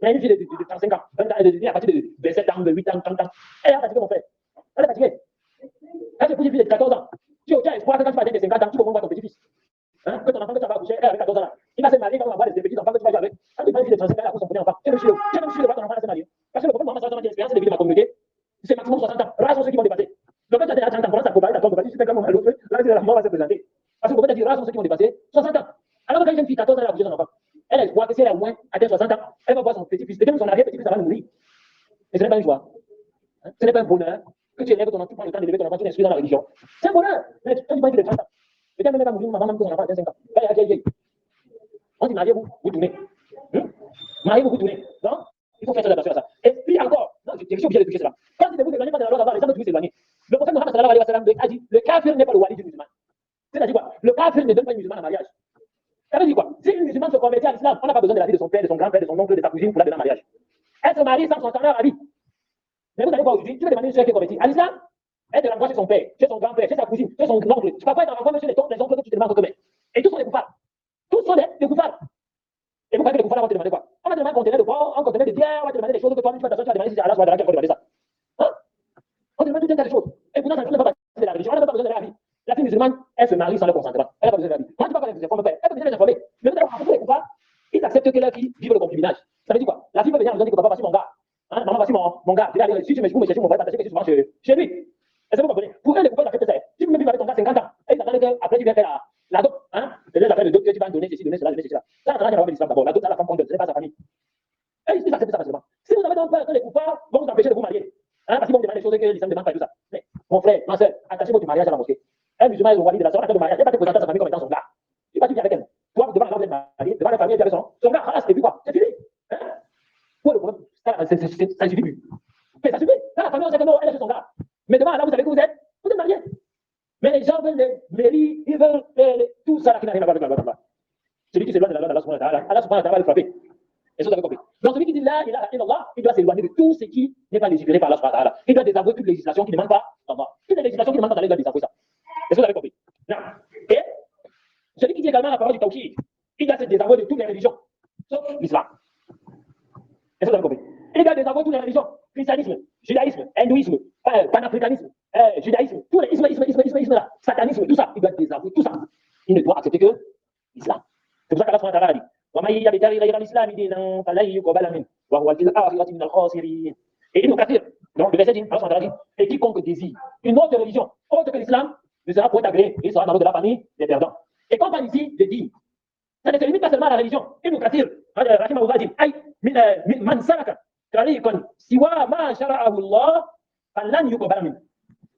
Mais une fille de 35 ans, 20 ans, à partir de 27 ans, de 8 ans, 30 ans, elle est fatiguée, mon frère. Elle est fatiguée. Quand tu épouses une fille de 14 ans, tu as espoir que quand tu vas atteindre 50 ans, tu vas voir ton petit-fils. Hein? Que ton enfant que tu vas accoucher, elle avec 14 ans là. Il va se marier quand on va voir les petits enfants que tu vas jouer avec. Quand tu prends une fille de 35 ans, elle accouche son premier enfant. Tu as même su le voir ton enfant se marier. Parce que le prophète Mohammed sallallahu alayhi wa sallam a dit l'expérience de vie de ma communauté, c'est maximum 60 ans. Rares sont ceux qui vont dépasser. Le fait que tu as 30 ans, commence à comparer la tombe, tu fais comme l'autre, là c'est la mort va se présenter. Parce que le prophète a dit rares sont ceux qui vont dépasser 60 ans. Alors que quand une jeune fille 14 ans, elle a accouché son enfant. Elle a espoir que si elle a au moins atteint 60 ans, elle va voir son petit-fils, peut-être son arrière-petit-fils, ça va mourir. Et ce n'est pas une joie. Hein? Ce n'est pas un bonheur que tu élèves ton enfant, tu prends le temps d'élever ton enfant, tu l'instruis dans la religion. C'est un bonheur. Mais quand tu prends une fille de 30 ans, et quand même pas mourir, maman, même que son enfant a 5 ans. Elle est vieille. On dit mariez-vous, vous tournez. Mariez-vous, vous tournez. Non? Il faut faire très attention à ça. Et puis encore, non, je suis obligé de toucher cela. Quand vous éloignez pas de la loi d'Allah, les gens doivent s'éloigner. Le prophète Mohammed sallallahu alayhi wa sallam a dit le kafir n'est pas le wali du musulman. C'est-à-dire quoi? Le kafir ne donne pas une musulmane en mariage. Ça veut dire quoi? Si une musulmane se convertit à l'islam, on n'a pas besoin de la vie de son père, de son grand-père, de son oncle, de sa cousine pour la donner en mariage. Elle se marie sans son temps à vie. Mais vous allez voir aujourd'hui, tu veux demander une soeur qui est convertie à l'islam, elle te renvoie chez son père, chez son grand-père, chez sa cousine, chez son oncle. Tu vas pas être renvoyé même chez les oncles que tu te demandes comment. Et tous sont des coupables. Tous sont des coupables. Et vous croyez que les coupables vont te demander quoi? On va te demander un conteneur de quoi? Un conteneur de bière, on va te demander des choses que toi, tu vas demander si c'est Allah soit qui va te demander ça. Hein? On te demande tout un tas de choses. Et pourtant, ça ne fait pas partie de la religion. On n'a pas besoin de la vie. La fille musulmane, elle se marie sans le consentement. Elle n'a pas besoin de la vie. Quand tu vas connaître ses enfants, elle peut venir les informer. Mais vous allez voir, les coupables, ils acceptent que leur fille vive le concubinage. Ça veut dire quoi? La fille peut venir en disant que papa, voici mon gars. Hein? Maman, voici mon gars. Je vais aller, si tu me cherches, on va partager quelque chose souvent chez lui. Est-ce que vous comprenez? Pour eux, les coupables acceptent ça. Si vous me vivez avec ton gars 50 ans, et ils attendent parle que après tu viens faire la dot, hein, c'est les affaires de dot que tu vas donner ceci, donner cela, donner ceci, là. Ça n'a rien à voir avec l'islam d'abord. La dot, c'est la femme qu'on donne, ce n'est pas sa famille. Et ils acceptent ça facilement. Si vous avez donc peur que les kuffars vont vous empêcher de vous marier, hein, parce qu'ils vont demander des choses que l'islam ne demande pas et tout ça. Mais mon frère, ma soeur, attachez votre mariage à la mosquée. Un musulman est au wali de la soeur, de mariage, il n'est pas te présenter à sa famille comme étant son gars. Tu vas dire avec elle. Toi, devant la vous êtes marié, devant la famille, et puis avec son gars, et puis quoi? C'est fini. Hein? Pour le problème, ça suffit plus. Mais ça suffit. Dans la famille, on sait que non, elle est chez son gars. Mais devant là, vous savez que vous êtes mariés. Mais les gens veulent les mairies, ils veulent tout ça là qui n'a rien à voir avec la loi d'Allah. Celui qui s'éloigne de la loi d'Allah, Allah subhanahu wa ta'ala va le frapper. Et ça, vous avez compris. Donc, celui qui dit là, il doit s'éloigner de tout ce qui n'est pas légiféré par Allah subhanahu wa ta'ala. Il doit désavouer toute législation qui ne demande pas d'Allah. Toutes les législations qui ne demandent pas d'Allah, il doit désavouer ça. Est-ce que vous avez compris? Non. Et celui qui dit également la parole du tawhid, il doit se désavouer de toutes les religions, sauf l'islam. Est-ce que vous avez compris? Il doit désavouer toutes les religions, christianisme, judaïsme, hindouisme, panafricanisme, judaïsme, tous les ismes là, satanisme, tout ça, il doit désavouer tout ça. Il ne doit accepter que l'islam. C'est pour ça qu'Allah subhanahu wa ta'ala dit et Ibn Kathir, donc le verset dit, Allah subhanahu wa ta'ala dit, et quiconque désire une autre religion autre que l'islam ne sera point agréé, il sera dans l'eau de la famille des perdants. Et quand on parle ici de dire, ça ne se limite pas seulement à la religion. Ibn Kathir, rahimahullah dit, ay man salaka tariqan siwa ma shara'ahu Allah falan yuqbal min.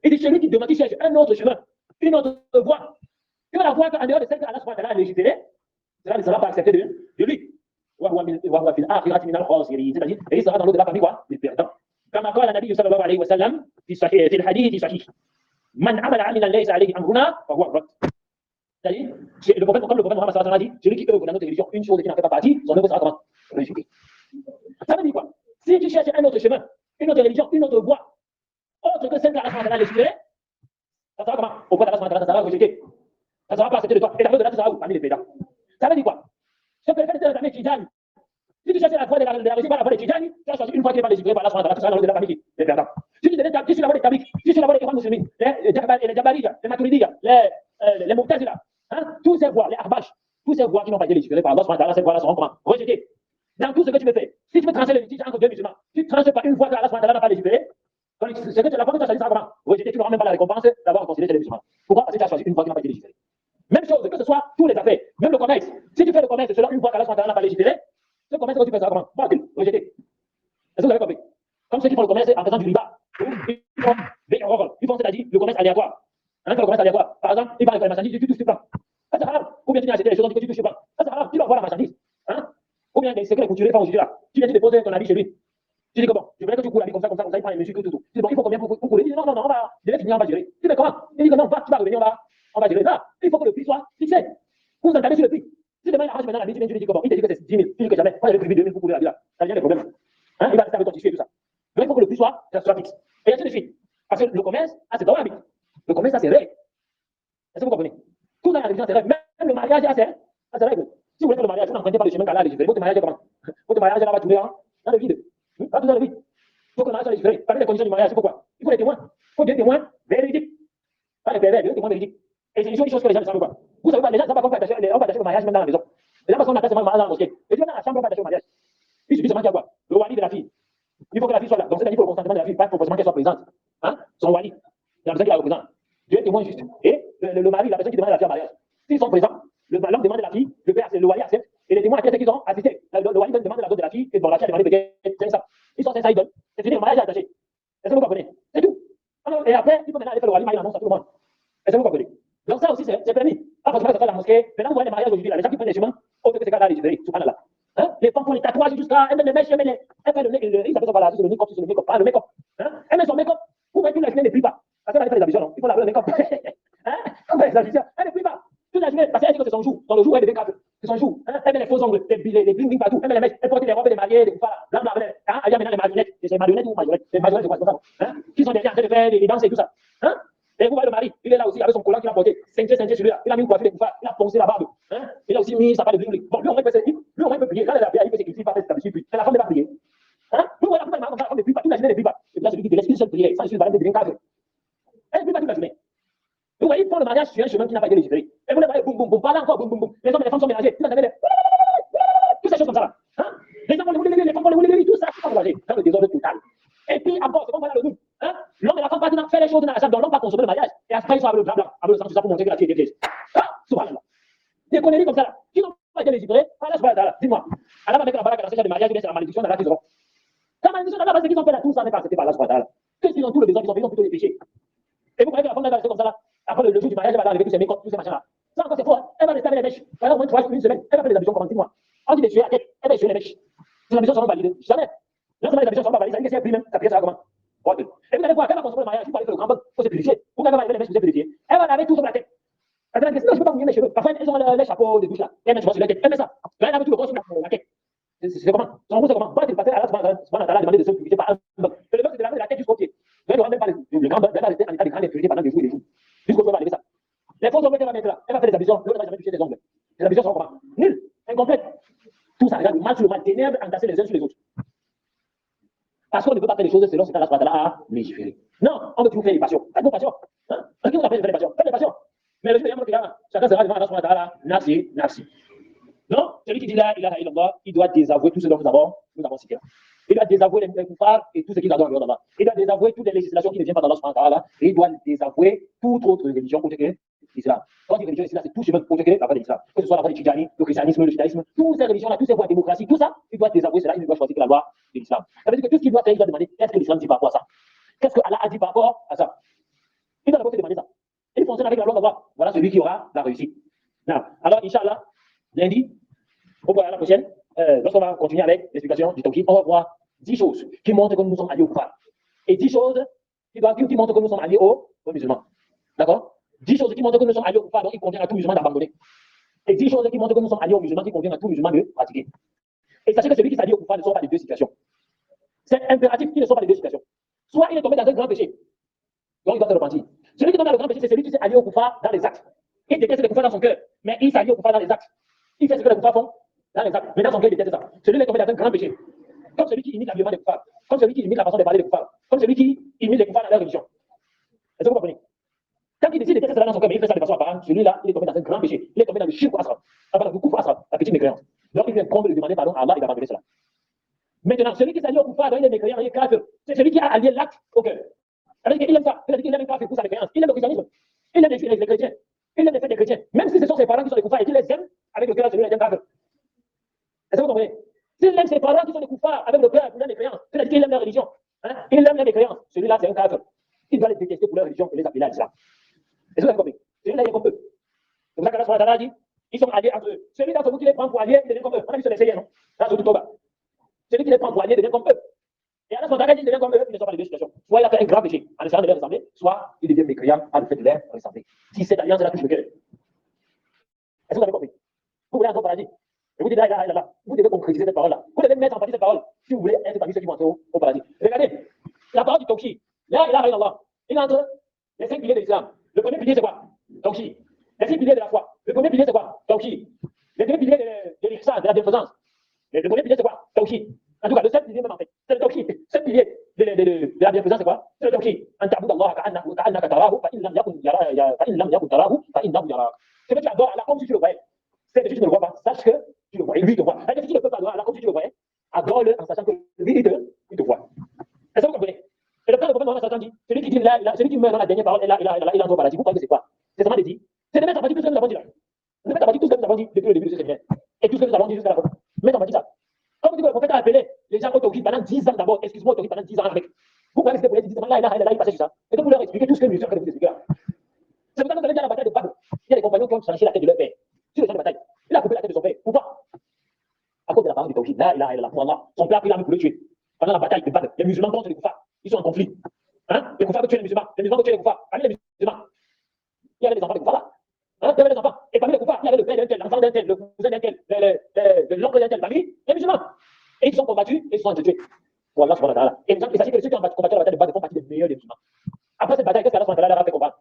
Il dit celui qui cherche un autre chemin, une autre voie, que la voie en dehors de celle qu'Allah subhanahu wa ta'ala a légiférée, cela ne sera pas accepté de lui. C'est-à-dire, et il sera dans l'eau de la famille des perdants. كما قال النبي صلى الله عليه وسلم في الحديث صحيح من عمل عملا ليس عليه امرنا فهو رد. C'est-à-dire, comme le prophète Mohammed sallallahu alayhi wa sallam a dit, celui qui œuvre dans notre religion une chose qui n'en fait pas partie, son œuvre sera comment? Rejetée. Ça veut dire quoi? Si tu cherches un autre chemin, une autre religion, une autre voie, autre que celle qu'Allah subhanahu wa ta'ala a légiférée, ça sera comment? Auprès d'Allah subhanahu wa ta'ala, ça sera rejeté. Ça ne sera pas accepté de toi. Et la voie de là, tu seras où? Parmi les perdants. Ça veut dire quoi? Ce que le fait de la famille Tijani, si tu cherches la voie de la religion, la voie de Tijani, tu as choisi une voie qui n'est pas légiférée par Allah subhanahu wa ta'ala, tu seras dans l'eau de la famille des perdants. Si tu suis la voie des tabliques, si tu suis la voie des Ikhwan musulmans, les Jabaridja, les Maturidiyya, les Mu'tazila, hein, tous ces voies, les Ahbash, tous ces voies qui n'ont pas été légiférées par Allah subhanahu wa ta'ala, ces voies-là seront comment? Rejetées. Dans tout ce que tu veux faire, si tu veux trancher le litige entre deux musulmans, tu ne tranches pas une voie que Allah subhanahu wa ta'ala n'a pas légiférée, la voie que tu as choisie sera comment? Rejetée, tu n'auras même pas la récompense d'avoir considéré les musulmans. Pourquoi? Parce que tu as choisi une voie qui n'a pas été légiférée. Même chose, que ce soit tous les affaires, même le commerce. Si tu fais le commerce selon une voie qu'Allah subhanahu wa ta'ala n'a pas légiférée, ce commerce que tu fais ça comment? Pas rejeté. Est-ce que vous avez compris? Comme ceux qui font le commerce en faisant du riba, ils font c'est-à-dire le commerce aléatoire. Le commerce aléatoire. Par exemple, ils parlent de la marchandise, tu touches pas. Ça c'est haram. Ou bien tu viens acheter les choses que tu touches pas. Ça c'est haram. Tu dois voir la marchandise. Hein? Ou bien c'est que les couturiers font aujourd'hui là. Tu viens de déposer ton habit chez lui. Tu dis que bon, je voudrais que tu cours l'habit comme ça, il prend les mesures, tout. Tu dis bon, il faut combien pour courir? Il dit non, je vais finir, on va gérer. Tu dis mais comment? Il dit que non, tu vas revenir, on va gérer. Là, il faut que le prix soit fixé. Vous entendez sur le prix. Si demain il arrange maintenant la vie, tu lui dis que bon, il te dit que c'est 10 000. Tu dis que jamais. Moi j'avais prévu 2 000 pour courir la vie là. Ça devient des problèmes. Hein? Il va rester avec ton tissu et tout ça. Donc il faut que le prix soit fixe. Et ainsi de suite. Parce que le commerce a ses droits. Le commerce a ses règles. Est-ce que vous comprenez? Tout dans la religion a ses règles. Même le mariage a ses règles. Si vous voulez que le mariage, vous n'empruntez pas le chemin qu'Allah a légiféré. Votre mariage est comment? Votre mariage là va tourner dans le vide. Va tourner dans le vide. Il faut que le mariage soit légiféré. Parmi les conditions du mariage, c'est pourquoi? Il faut des témoins. Il faut des témoins véridiques. Pas des pervers, des témoins véridiques. Et c'est une chose que les gens ne savent pas. Vous savez pas, les gens ne savent pas qu'on peut attacher le mariage même dans la maison. Les gens pensent qu'on attache seulement le mariage dans la mosquée. Et tu vas dans la chambre, on peut attacher le mariage. Il suffit seulement qu'il y a quoi? Le wali de la fille. Il faut que la fille soit là. Donc c'est-à-dire qu'il faut le consentement de la fille, pas forcément qu'elle soit présente. Hein? Son wali. Il y a besoin qu'il la représente. Dieu est témoin juste. Et le mari, la personne qui demande la fille en mariage. S'ils sont présents, l'homme demande de la fille, le wali accepte. Et les témoins acceptent qu'ils ont assisté. Le wali demande la dot de la fille, et bon, la fille a demandé peut-être 500. Ils sont 500, ils donnent. C'est fini, le mariage est attaché. Est-ce que vous comprenez? C'est tout. Alors, et après, il faut maintenant aller faire le wali, il annonce à tout le monde. Est-ce que vous comprenez? Donc ça aussi, c'est permis. Pas forcément que ça soit la mosquée. Maintenant, vous voyez les mariages aujourd'hui, les gens qui prennent les chemins, autre que c'est qu'à la légiférer. Subhanallah. Hein? Les femmes font les tatouages jusqu'à, elles mettent les mèches, elles font ils s'appellent ça par là, c'est le make-up, c'est le make-up, pas le make-up. Hein? Elles mettent son make-up. Vous voyez, toute la journée, ne plie pas. Parce qu'elle va faire les ambitions, non? Il faut laver le make-up. Hein? On fait les ambitions. Elle ne plie pas. Toute la journée, parce qu'elle dit que c'est son jour. Dans le jour, elle devient cadre. C'est son jour. Hein? Elle met les faux ongles, les bling partout. Elle met les mèches, elle porte les robes des mariés, des koufars, blanc, hein? Elle y a maintenant les marionnettes. C'est marionnettes ou marionnettes? Les marionnettes, c'est quoi, c'est ça? Hein? Qui sont derrière en train de faire les danses et tout ça. Hein? Et vous voyez le mari, il est là aussi avec son collant qu'il a porté, cintré sur lui là. Il a mis une coiffure de koufar, il a poncé la barbe. Hein? Il a aussi mis sa part de bling. Bon, lui, on peut prier. Quand il a prié, il peut s'écrire, pas s'établir, puis. Mais la femme ne va pas prier. Hein? Vous voyez la femme comme ça, la femme ne prie pas, toute la journée ne prie pas. Et là, celui qui te laisse une seule prière, sans suivre la de devient cadre. Elle ne prie pas toute la journée. Vous voyez, ils font le mariage sur un chemin qui n'a pas été légiféré. Et vous les voyez, boum, boum, boum, parlez encore, boum, boum, boum. Les hommes et les femmes sont mélangés. Vous entendez les. Toutes ces choses comme ça là. Hein? Les hommes font les femmes font les tout ça, tout ça mélangé. Dans le désordre total. Et puis, encore, c'est comme voilà le nous. Hein? L'homme et la femme partent faire les choses dans la chambre, donc l'homme va consommer le mariage. Et après, ils sont avec le drap blanc, avec le sang tout ça pour montrer que la fille était vieille. Ah, subhanallah. Des conneries comme ça là, qui n'ont pas été légiférées, Allah subhanahu wa ta'ala, dis-moi. Allah va mettre la baraka dans ce genre de mariage, c'est la malédiction d'Allah qu'ils auront. La malédiction d'Allah, c'est qu'ils ont fait là, tout ça n'est pas accepté par Allah subhanahu wa ta'ala. Qu'est-ce qu'ils ont tout le besoin, ils ont plutôt les péchés. Et vous croyez que la femme va rester comme ça là, après le jour du mariage, elle va arriver tous ces mécomptes, tous ces machins là. Ça encore c'est faux, hein. Elle va rester avec les mèches. Pendant au moins 3 jours, une semaine, elle va faire les ablutions pendant 6 mois. On dit de tuer la tête, elle va tuer les mèches. Les ablutions seront validées. Jamais. Non seulement les ablutions seront pas validées, ça veut dire que si elle prie même, sa prière sera comment? Et vous allez voir, quand elle va consommer le mariage, il faut aller faire le grand bain, il faut se purifier. Vous n'avez pas laver les mèches, vous êtes purifié. Elle va laver tout sur la tête. Elle va dire, sinon je ne peux pas mouiller mes cheveux. Parfois, elles ont les chapeaux de douche là. Elle met sur la tête. Elle met ça. Là, elle a tout le corps sur la tête. C'est comment? Son c'est comment? Moi, c'est le passé à Allah demandé de se purifier par un bain. Le bain, c'est de laver la tête jusqu'au pied. Elle n'aura même pas le grand bain, elle va rester en état de grande impurité pendant des jours et des jours. Jusqu'au jour où elle va lever ça. Les fausses ongles qu'elle va mettre là, elle va faire des ablutions, elle ne va jamais toucher des ongles. Les ablutions sont comment? Nul, incomplètes. Tout ça, regarde, le mal sur le mal, ténèbres entassés les uns sur les autres. Parce qu'on ne peut pas faire les choses selon ce qu'Allah a légiféré. Non, on veut toujours faire les passions. Faites vos passions. Hein? Qui vous appelle de faire les passions? Faites les passions. Mais le jour chacun sera devant Allah subhanahu wa ta'ala, nafsi, nafsi. Non, celui qui dit la ilaha illallah, il doit désavouer tout ce dont nous avons cité. Il doit désavouer les koufars et tout ce qu'ils adorent en dehors d'Allah. Il doit désavouer toutes les législations qui ne viennent pas d'Allah subhanahu wa ta'ala. Et il doit désavouer toute autre religion autre que l'islam. Quand on dit religion ici, c'est tout chemin autre que la voie de l'islam. Que ce soit la voie du tchidjani, le christianisme, le judaïsme, toutes ces religions-là, toutes ces voies de démocratie, tout ça, il doit désavouer cela, il ne doit choisir que la loi de l'islam. Ça veut dire que tout ce qu'il doit faire, il doit demander qu'est-ce que l'islam dit par rapport à ça? Qu'est-ce que Allah a dit par rapport à ça? Il doit d'abord se demander ça. Il fonctionne avec la loi d'Allah. Voilà celui qui aura la réussite. Alors, Inch'Allah, lundi, on va à la prochaine. Lorsqu'on va continuer avec l'explication du Tawhid, on va voir 10 choses qui montrent que nous sommes alliés aux kuffar. Et 10 choses qui montrent que nous sommes alliés aux musulmans. D'accord? 10 choses qui montrent que nous sommes alliés aux kuffar, donc il convient à tout musulman d'abandonner. Et 10 choses qui montrent que nous sommes alliés aux musulmans, qui convient à tout musulman de pratiquer. Et sachez que celui qui s'allie aux kuffar ne sont pas les deux situations. C'est impératif qu'ils ne sont pas les deux situations. Soit il est tombé dans un grand péché, donc il doit se repentir. Celui qui tombe dans le grand péché, c'est celui qui s'est allié aux kuffar dans les actes. Il déteste les kuffar dans son cœur, mais il s'allie aux kuffar dans les actes. Il fait ce que les kuffar font dans les actes, mais dans son cœur, il déteste ça. Celui qui est tombé dans un grand péché, comme celui qui imite l'habillement des kuffar, comme celui qui imite la façon de parler des kuffar, comme celui qui imite les kuffar dans leur religion. Est-ce que vous comprenez? Quand il décide de détester cela dans son cœur, mais il fait ça de façon apparente, celui-là, il est tombé dans un grand péché. Il est tombé dans le shirk asra, dans le kufr asra, la petite mécréance. Donc il vient de demander pardon à Allah et d'abandonner cela. Maintenant, celui qui s'allie au kuffar, il est mécréant, il est kafir. C'est celui qui a allié l'acte au cœur. C'est-à-dire qu'il aime ça. C'est-à-dire qu'il aime un kafir pour sa mécréance. Il aime le christianisme. Il aime les chrétiens. Il aime les fêtes des chrétiens. Même si ce sont ses parents qui sont des kuffars et qu'il les aime avec le cœur, celui-là est un kafir. Est-ce que vous comprenez? S'il aime ses parents qui sont des kuffars avec le cœur pour leur mécréance, c'est-à-dire qu'il aime leur religion. Hein? Il aime leur mécréance. Celui-là, c'est un kafir. Il doit les détester pour leur religion et les appeler à l'islam. Est-ce que vous avez compris? Celui-là, il est comme eux. C'est pour ça qu'Allah subhanahu wa ta'ala dit, ils sont alliés entre eux. Celui d'entre vous qui les prend pour alliés, il devient comme eux. On a vu sur les seyens, non? Dans le Toba. Celui qui les prend pour alliés devient comme eux. Et Allah subhanahu wa ta'ala dit, il devient comme eux, ils ne sont pas les deux situations. Soit il a fait un grave péché en essayant de leur ressembler, soit il devient mécréant à le fait de leur ressembler. Si cette alliance-là touche le cœur. Est-ce que vous avez compris? Vous voulez entrer au paradis? Et vous dites, là, vous devez concrétiser cette parole-là. Vous devez mettre en pratique cette parole si vous voulez être parmi ceux qui vont entrer au paradis. Regardez, la parole du Tawhid. Là, il a rien à voir. Il entre les 5 piliers de l'islam. Le premier pilier, c'est quoi? Tawhid. Les 6 piliers de la foi. Le premier pilier, c'est quoi? Tawhid. Les 2 piliers de l'ihsan, de la bienfaisance. Le premier pilier, c'est quoi? Tawhid. En tout cas, le 7 pilier même en fait. C'est le Tawhid. 7 piliers de la bienfaisance, c'est quoi? C'est le Tawhid. En ta'bud Allah ka'annaka tarahu, fa in lam yakun tarahu, fa innahu yarak. C'est que tu adores Allah comme si tu le voyais. C'est que tu ne le vois pas. Sache que tu le vois. Et lui, il te voit. Si tu ne peux pas adorer Allah comme si tu le voyais, adore-le en sachant que lui, il te voit. Est-ce que vous comprenez? Et le plan de prophète Mohammed sallallahu alayhi wa sallam dit, celui qui meurt dans la dernière parole, il entre au paradis. Vous croyez que c'est quoi? C'est seulement des dits. C'est de mettre en pratique tout ce que nous avons dit là. De mettre en pratique tout ce que nous avons dit depuis le début de ce séminaire. Et tout ce que nous avons dit jusqu'à la fin. Mettre en pratique ça. Comme vous dites que le prophète a appelé les gens au Tawhid pendant 10 ans d'abord, excuse-moi, au Tawhid pendant 10 ans avec. Vous croyez que c'était pour les 10 ans là, il passait sur ça. Et donc pour leur expliquer tout ce que nous sommes en train de vous expliquer là. C'est pour ça que vous allez dire à la bataille de Badr. Il y a des compagnons qui ont tranché la tête de leur père. Sur le champ de bataille. Il a coupé la tête de son père. Pourquoi? À cause de la parole du Tawhid. Là, pour Allah. Son père a pris l'arme pour le tuer. Pendant la bataille de Badr, les musulmans contre les kuffars. Ils sont en conflit. Hein? Les kuffars veulent tuer les musulmans veulent tuer les kuffars. Parmi les musulmans, il y avait les enfants des kuffars là. Hein? Il y avait les enfants. Et parmi les kuffars, il y avait le père d'un tel, l'enfant d'un tel, le cousin d'un tel, l'oncle d'un tel. Parmi les musulmans. Et ils sont combattus et ils sont entretués. Pour Allah subhanahu wa ta'ala. Et sachez que ceux qui ont combattu la bataille de Badr font partie des meilleurs des musulmans. Après cette bataille, qu'est-ce qu'Allah subhanahu wa ta'ala leur a fait combattre?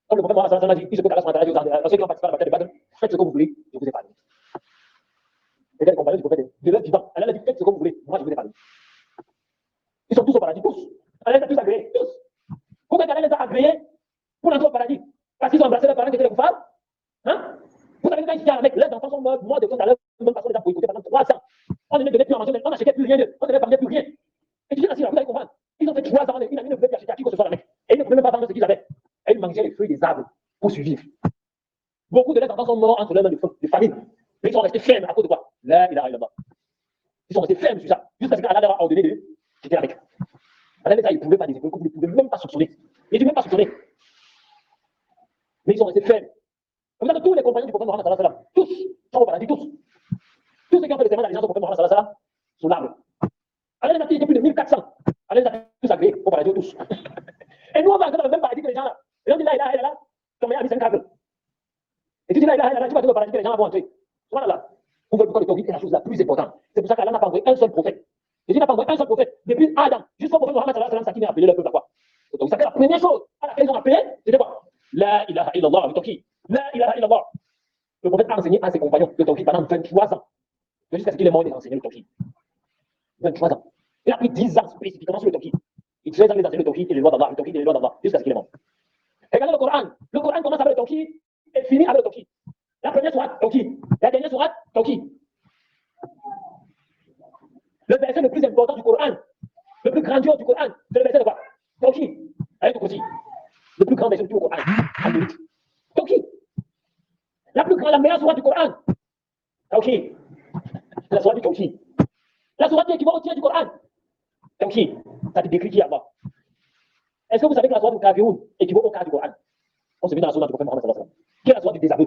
Comme le prophète Mohammed sallallahu alayhi wa sallam a dit, il se peut qu'Allah subhanahu wa ta'ala dit aux ceux qui ont participé à la bataille de Badr, faites ce que vous voulez, je vous ai parlé. Et les compagnons du prophète, de leur vivant, Allah a dit, faites ce que vous voulez, moi je vous ai parlé. Ils sont tous au paradis, tous. Allah les a tous agréés, tous. Pourquoi Allah les a agréés pour l'entrer au paradis? Parce qu'ils ont embrassé leurs parents qui étaient les kuffars. Hein? Vous savez, quand ils disent avec leurs enfants sont morts de compte à leur même façon, les gens pour écouter pendant 3 ans. On ne donnait plus en manger, on n'achetait plus rien d'eux, on ne vendait plus rien. Et tu dis, vous allez comprendre. Ils ont fait 3 ans, une amie ne pouvait plus acheter à qui que ce soit la mec. Et ils ne pouvaient même pas vendre ce qu'ils avaient. Et ils mangeaient les fruits des arbres. pour survivre. Beaucoup de leurs enfants sont morts entre les mains de famine. Mais ils sont restés fermes à cause de quoi? Là, il a là-bas. Ils sont restés fermes sur ça. Jusqu'à ce qu'Allah leur a ordonné de quitter avec. Allah ils ne pouvaient pas décider, ils ne pouvaient même pas soupçonner. Ils ne pouvaient même pas soupçonner. Mais ils sont restés fermes. Comme ça que tous les compagnons du prophète Mohammed, tous, sont au paradis, tous. Tous ceux qui ont fait le serment d'allégeance au prophète Mohammed, sont l'arbre. Allah les a pris plus de 1400. Allah les a tous agréés au paradis, tous. Et nous, on va entrer dans le même paradis que les gens là. Les gens disent là, il est là, ton meilleur ami, c'est un câble. Et tu dis là, tu vas dans le paradis que les gens vont entrer. Voilà. Pourquoi le tawhid est la chose la plus importante? C'est pour ça qu'Allah n'a pas envoyé un seul prophète. Jésus n'a pas envoyé un seul prophète. Depuis Adam, jusqu'au prophète Mohammed, ça qui a appelé le peuple à quoi? Donc, ça fait la première chose à laquelle ils ont appelé, c'était quoi? La ilaha illallah, le tawhid. La ilaha illallah. Le prophète a enseigné à ses compagnons le tawhid pendant 23 ans. Jusqu'à ce qu'il est mort, il a enseigné le tawhid. 23 ans. Il a pris 10 ans spécifiquement sur le tawhid. Il 13 ans, il a enseigné le tawhid et les lois d'Allah, le tawhid et les lois d'Allah, jusqu'à ce qu'il est mort. Regardez le Coran. Le Coran commence avec le tawhid et finit avec le tawhid. La première sourate, tawhid. La dernière sourate, tawhid. Le verset le plus important du Coran, le plus grandiose du Coran, c'est le verset de quoi? Tawhid. Avec le Coran. Le plus grand verset du Coran. Tawhid. La meilleure sourate du Coran. Tawhid. La sourate du Tawhid. La sourate qui équivaut au tiers du Coran. Tawhid. Ça te décrit qui est Allah. Est-ce que vous savez que la sourate du Kafirun équivaut au quart du Coran? On se met dans la sourate du prophète Mohammed sallallahu alayhi wa sallam. Qui est la sourate du désaveu?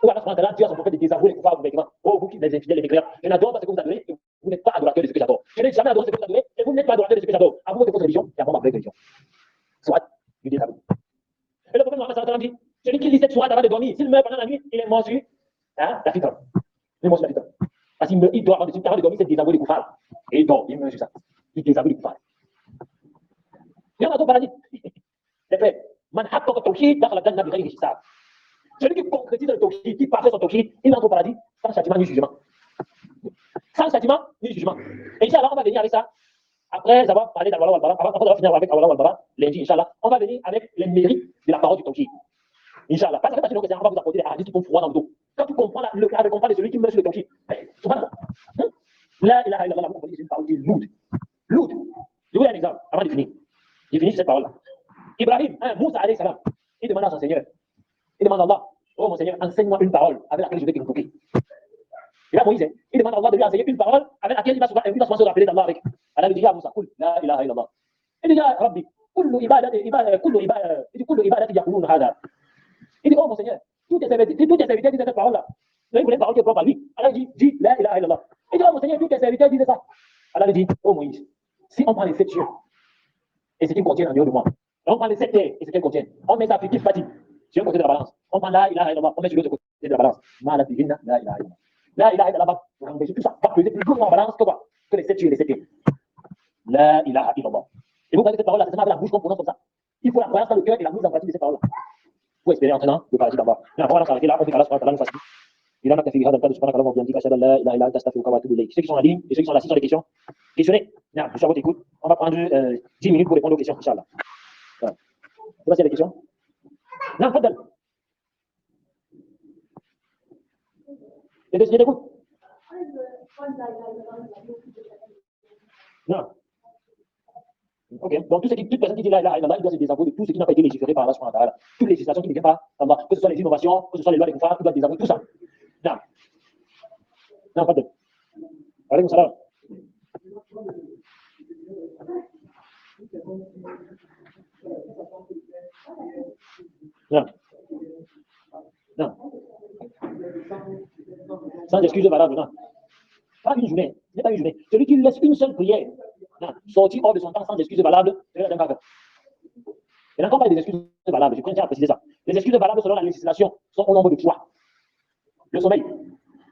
Où Allah subhanahu wa ta'ala dit à son prophète de désavouer les coupables vêtements. Oh, vous qui les infidèles et les mécréants, je n'adore pas ce que vous adorez, et vous n'êtes pas adorateur de ce que j'adore. Je n'ai jamais adoré ce que vous adorez, et vous n'êtes pas adorateur de ce que j'adore. Avouez votre religion, et avant ma vraie religion. Sourate du désaveu. Et le prophète Mohammed sallallahu alayhi wa sallam dit, celui qui lit cette sourate avant de dormir, s'il meurt pendant la nuit, il est mort sur la fitra. Il est mort sur la fitra. Parce qu'il doit avant de dormir, c'est désavouer les coupables. Et il dort, il meurt sur ça. Il désavoue les coupables. Il y en a d'autres paradis. Les frères, man haqqaqa tawhid dakhala al-jannah bi ghayri hisab. Celui qui concrétise le tawhid, qui parfait son tawhid, il entre au paradis sans châtiment ni jugement. Sans châtiment ni jugement. Et Inch'Allah, on va venir avec ça. Après avoir parlé d'Awala wal Bara, avant d'avoir fini avec Awala wal Bara, lundi, Inch'Allah, on va venir avec les mérites de la parole du tawhid. Inch'Allah. Parce que ça fait pas on va vous apporter des hadiths qui font froid dans le dos. Quand tu comprends le cas de comprendre de celui qui meurt sur le tawhid, subhanallah. Là, il a illallah, vous c'est une parole qui est lourde. Lourde. Je vous donne un exemple avant de finir. J'ai fini sur cette parole-là. Ibrahim, Moussa alayhi salam, il demande à son Seigneur. Il demande à Allah, oh mon Seigneur, enseigne-moi une parole avec laquelle je vais t'invoquer. Et là, Moïse, il demande à Allah de lui enseigner une parole avec laquelle il va se rappeler d'Allah avec. Allah lui dit, ya Moussa, kul, la ilaha illallah. Il dit, ya Rabbi, kullu ibadati yaqulun hada. Il dit, oh mon Seigneur, tous tes serviteurs disent cette parole-là. Donc, il voulait une parole qui est propre à lui. Allah lui dit, dis la ilaha illallah. Il dit, oh mon Seigneur, tous tes serviteurs disent ça. Allah lui dit, oh Moïse, si on prend les 7 cieux et ce qu'ils contiennent en dehors de moi, on prend les 7 terres et ce qu'elles contiennent, on met ça fictif fatique sur un côté de la balance. On prend la ilaha illallah, on met sur l'autre côté de la balance. La ilaha illallah. La ilaha illallah va tout ça, va peser plus lourd en balance que quoi? Que les 7 cieux et les 7 terres. La ilaha illallah. Et vous voyez que cette parole-là, c'est seulement avec la bouche qu'on prononce comme ça. Il faut la croyance dans le cœur et la mise en pratique de cette parole-là. Il faut espérer en tenant le paradis d'Allah. Mais après, on va s'arrêter là, on fait qu'Allah subhanahu wa ta'ala nous facilite. Il en a fait هذا القدر سبحانك اللهم وبحمدك اشهد ان لا اله الا انت استغفرك واتوب اليك. Ceux qui sont en ligne et ceux qui sont assis sur les questions, questionnez. Je suis à votre écoute. On va prendre 10 minutes pour répondre aux questions, Inch'Allah. Voilà. Je sais pas s'il y a des questions. Non, Fadal. Les deux, écoute. Non. Ok. Donc, toute personne qui dit la ilaha illallah, il doit se désavouer de tout ce qui n'a pas été légiféré par Allah subhanahu wa ta'ala. Toute législation qui ne vient pas d'Allah, que ce soit les innovations, que ce soit les lois des koufars, il doit désavouer tout ça. Non. Non, pas de. Alaykoum salam. Non. Non. Sans excuse valable, non. Pas une journée. Ce n'est pas une journée. Celui qui laisse une seule prière, non, sortir hors de son temps sans excuse valable, c'est un bavard. Et là, quand on parle des excuses valables, je tiens à préciser ça. Les excuses valables selon la législation sont au nombre de 3. Le sommeil.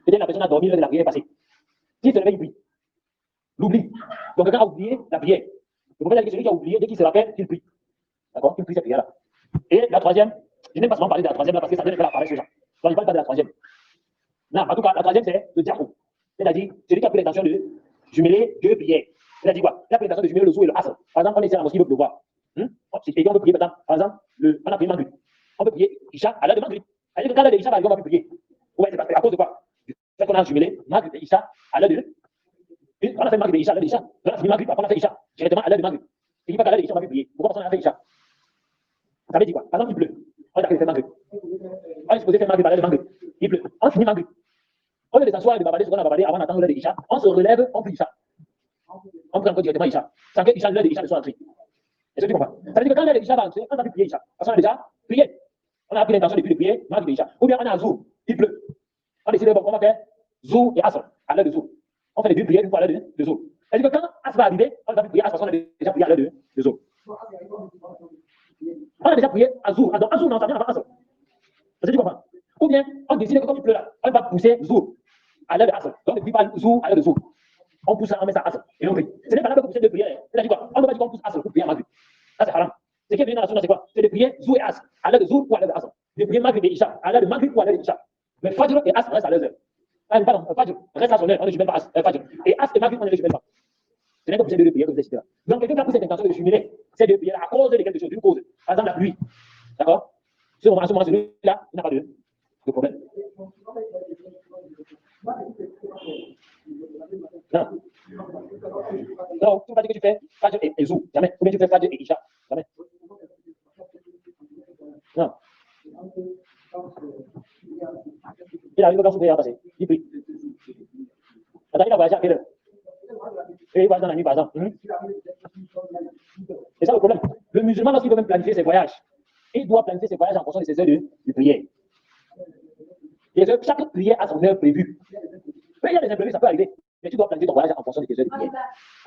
Peut-être la personne a dormi, l'heure de la prière est passée. S'il se réveille, il prie. L'oubli. Donc quelqu'un a oublié la prière. Le prophète a dit que celui qui a oublié, dès qu'il se rappelle, qu'il prie. D'accord? Il prie cette prière-là. Et la troisième, je n'aime pas souvent parler de la troisième là parce que ça vient de faire la paresse aux gens. Donc je ne parle pas de la troisième. Non, en tout cas, la troisième, c'est le diapro. C'est-à-dire, celui qui a pris l'intention de jumeler 2 prières. C'est-à-dire quoi? Il a pris l'intention de jumeler le jour et le asr. Par exemple, on est ici à la mosquée, il veut pleuvoir. Et on peut prier maintenant. Par exemple, on a prié Maghrib. On peut prier Isha à l'heure de Maghrib. C'est-à-dire que quand l'heure de Isha va arriver, on va plus prier. Ouais, c'est parce que à cause de quoi? Du fait qu'on a jumelé Maghrib et Isha à l'heure de. On a fait Maghrib et Isha à l'heure de Isha. On a fini Maghrib, après on a fait Isha. Directement à l'heure de Maghrib. C'est qui pas qu'à l'heure de Isha, on va plus prier. Pourquoi parce qu'on a fait Isha? Ça veut dire quoi? Par exemple, il pleut. On a fait Maghrib. On est supposé faire Maghrib, parler de Maghrib. Il pleut. On finit Maghrib. Au lieu de s'asseoir et de bavarder ce qu'on a bavardé avant d'attendre l'heure de Isha, on se relève, on prie Isha. On prie encore directement Isha. Sans que Isha, l'heure de Isha ne soit entrée. Est-ce que tu comprends? Ça veut dire que quand l'heure de Isha va entrer, on a pu prier Isha. Parce qu'on a déjà prié. On a pris l'intention de prier Maghrib et Isha. Ou bien on a un jour, il pleut. On décide, bon, on va faire Zou et Asr à l'heure de Zou. On fait les deux prières une fois à l'heure de Zou. C'est-à-dire que quand Asr va arriver, on va prier Asr parce qu'on a déjà prié à l'heure de Zou. On a déjà prié à Zou. Donc, à Zou, non, ça vient avant Asr. Est-ce que tu comprends? Ou bien, on décide que comme il pleut là, on va pousser Zou à l'heure de Asr. Donc, on ne prie pas Zou à l'heure de Zou. On pousse ça, on met ça à Asr. Et on prie. Ce n'est pas là que vous poussez deux prières. C'est-à-dire quoi? On ne va pas dire qu'on pousse Asr pour prier à Maghrib. Ça, c'est haram. Ce qui est venu dans la sunna, c'est quoi? C'est de prier Zou et Asr à l'heure de Zou ou à l'heure de Asr. De prier Maghrib et Isha à l'heure de Maghrib ou à l'heure de Isha. Mais Fajr et Asr restent à leur heure. Pardon, Fajr reste à son heure, on ne jumelle pas Fajr. Et Asr et Maghrib, on ne les jumelle pas. Ce n'est que pour ces deux prières que vous décidez là. Donc, quelqu'un qui a pris cette intention de jumeler ces deux prières à cause de quelque chose, d'une cause. Par exemple, la pluie. D'accord? À ce moment, celui-là, il n'a pas de problème. Non. Non, tu ne vas pas dire que tu fais Fajr et Zou. Jamais. Ou bien tu fais Fajr et Isha. Jamais. Non. Il arrive quand son prière a passé. Il prie. Attends, il a voyagé à quelle heure? Et il voyage dans la nuit, par exemple. C'est ça le problème. Le musulman, lorsqu'il veut même planifier ses voyages, il doit planifier ses voyages en fonction de ses heures de prière. Et chaque prière a son heure prévue. Mais il y a des imprévus, ça peut arriver. Mais tu dois planifier ton voyage en fonction de tes heures de prière.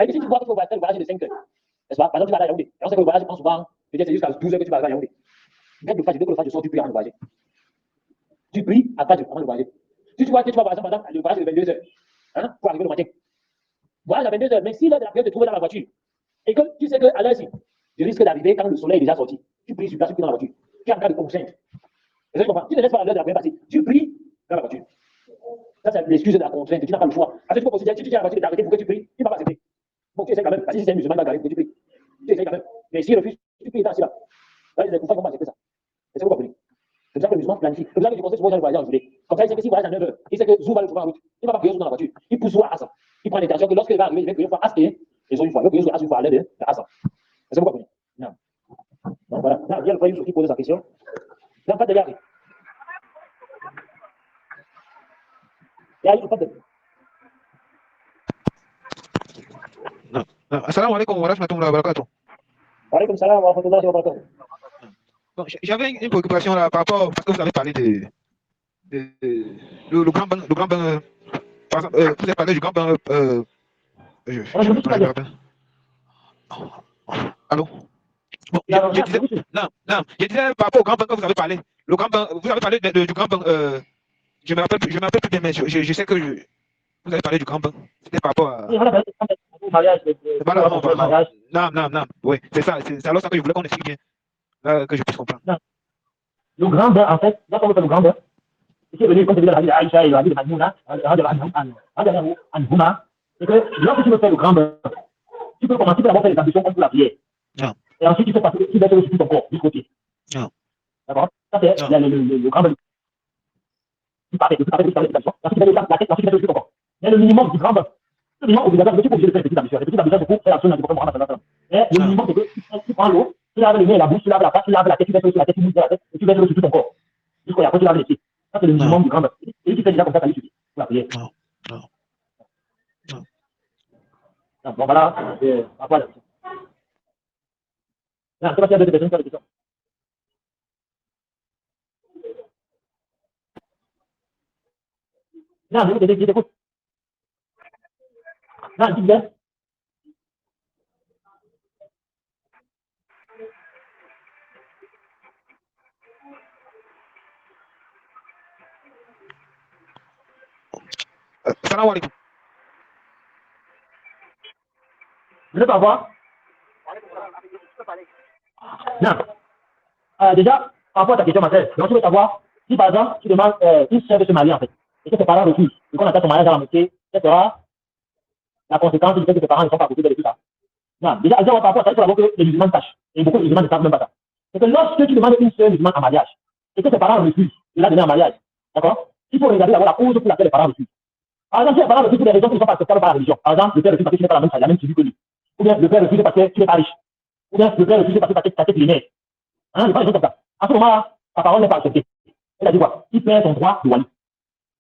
Et si tu vois qu'il faut voyager de 5 heures, n'est-ce pas? Par exemple, tu vas à Yaoundé. Et on sait que le voyage prend souvent, peut-être c'est jusqu'à 12 heures que tu vas arriver à Yaoundé. Dès que le Fajr sort, tu pries avant de voyager. Tu pries à Fajr avant de voyager. Si tu vois que tu vas par exemple, le voyage de 22 heures, hein, pour arriver le matin. Voyage à 22 heures, mais si l'heure de la prière te trouve dans la voiture, et que tu sais qu'à l'heure-ci, je risque d'arriver quand le soleil est déjà sorti, tu pries sur place, tu pries dans la voiture. Tu es en cas de contrainte. Tu ne laisses pas l'heure de la prière passer, tu pries dans la voiture. Ça, c'est l'excuse de la contrainte, tu n'as pas le choix. Parce que tu peux considérer, si tu tiens la voiture et t'arrêter pour que tu pries, tu ne vas pas accepter. Bon, tu essaies quand même, parce que si c'est un musulman, il va garder pour que tu pries. Tu essaies quand même. Mais s'il refuse, tu pries dans là. Là, les couffins vont accepter ça. C'est ce que vous comprenez. C'est pour ça que le musulman planifie. C'est pour ça que je conseille souvent de voyager en journée. Comme ça, il sait que s'il voyage à 9 heures, il sait que Zou va le trouver en route. Il ne va pas prier Zou dans la voiture. Il pousse Zou à Assa. Il prend l'intention que lorsqu'il va arriver, il va prier une fois Assa et Zou une fois. Il va prier Zou à Assa une fois à l'aide de Assa. C'est ce que vous comprenez. Non. Donc voilà. Là, il y a le frère Youssouf qui pose sa question. Là, pas de garder. Il y a Youssouf, pas de. Assalamu alaikum wa rahmatullahi wa barakatuh. Wa alaikum salam wa rahmatullahi wa barakatuh. Bon, j'avais une préoccupation là par rapport, parce que vous avez parlé le grand bain, par exemple, vous avez parlé du grand bain, je me rappelle. Allô? Bon, je disais par rapport au grand bain que vous avez parlé. Le grand bain, vous avez parlé du grand bain, je me rappelle plus bien, mais je sais que vous avez parlé du grand bain. C'était par rapport à. Oui, on a parlé du mariage. Non, oui, c'est ça, c'est alors ça que je voulais qu'on explique bien, que je puisse comprendre. Non. Le grand bain, en fait, là, on fait le grand bain. Ici, venu, comme je dis dans la vie d'Aïcha et la vie de Maïmouna, Anhouma, c'est que lorsque tu veux faire le grand bain, tu peux commencer par avoir fait les ablutions comme pour la prière. Non. Et ensuite, tu fais passer, tu verses sur ton corps, jusqu'au pied. Non. D'accord? Ça, c'est le grand bain. Tu parles les ablutions, ensuite, tu verses la tête, ensuite, tu verses sur ton corps. Mais le minimum du grand bain, le minimum obligatoire, c'est que tu es obligé de faire des petites ablutions. Les petites ablutions, c'est pour faire la sunna du prophète Mohammed sallallahu alayhi wa sallam. Mais le minimum, c'est que tu prends l'eau, tu laves les mains et la bouche, tu laves la face, tu laves la tête, tu verses sur la tête, tu bouges la tête, et tu verses sur tout ton corps. Jusqu'à après, tu laves les pieds. Ça, c'est le minimum du grand bain. Et tu fais déjà comme ça, ça lui suffit pour la prière. Non, bon, voilà, à quoi la question? Non, je ne sais pas s'il y a d'autres personnes qui ont des questions. Non, je t'écoute. Non, dis bien. Salam alaikum. Je ne veux pas voir. Non. Déjà, par rapport à ta question, ma frère, donc tu veux savoir si par exemple tu demandes une sœur de se marier en fait, et que ses parents refusent, et qu'on attend son mariage à la mosquée, quelle sera la conséquence du fait que ses parents ne sont pas possibles de tout ça. Non, déjà, par rapport à ça, il faut d'abord que les musulmans sachent, et beaucoup de musulmans ne savent même pas ça. C'est que lorsque tu demandes une sœur musulmane en mariage, et que ses parents refusent de la donner en mariage, d'accord, il faut regarder d'abord la cause pour laquelle les parents refusent. Par exemple, si les parents refusent pour des raisons qui ne sont pas acceptables par la religion, par exemple, le père refuse parce que tu n'es pas la même tribu que lui, ou bien le père refuse parce que tu n'es pas riche, ou bien le père refuse parce que ta tête est linéaire. Hein, il n'y a pas de choses comme ça. À ce moment-là, ta parole n'est pas acceptée. Elle a dit quoi? Il perd son droit de wali.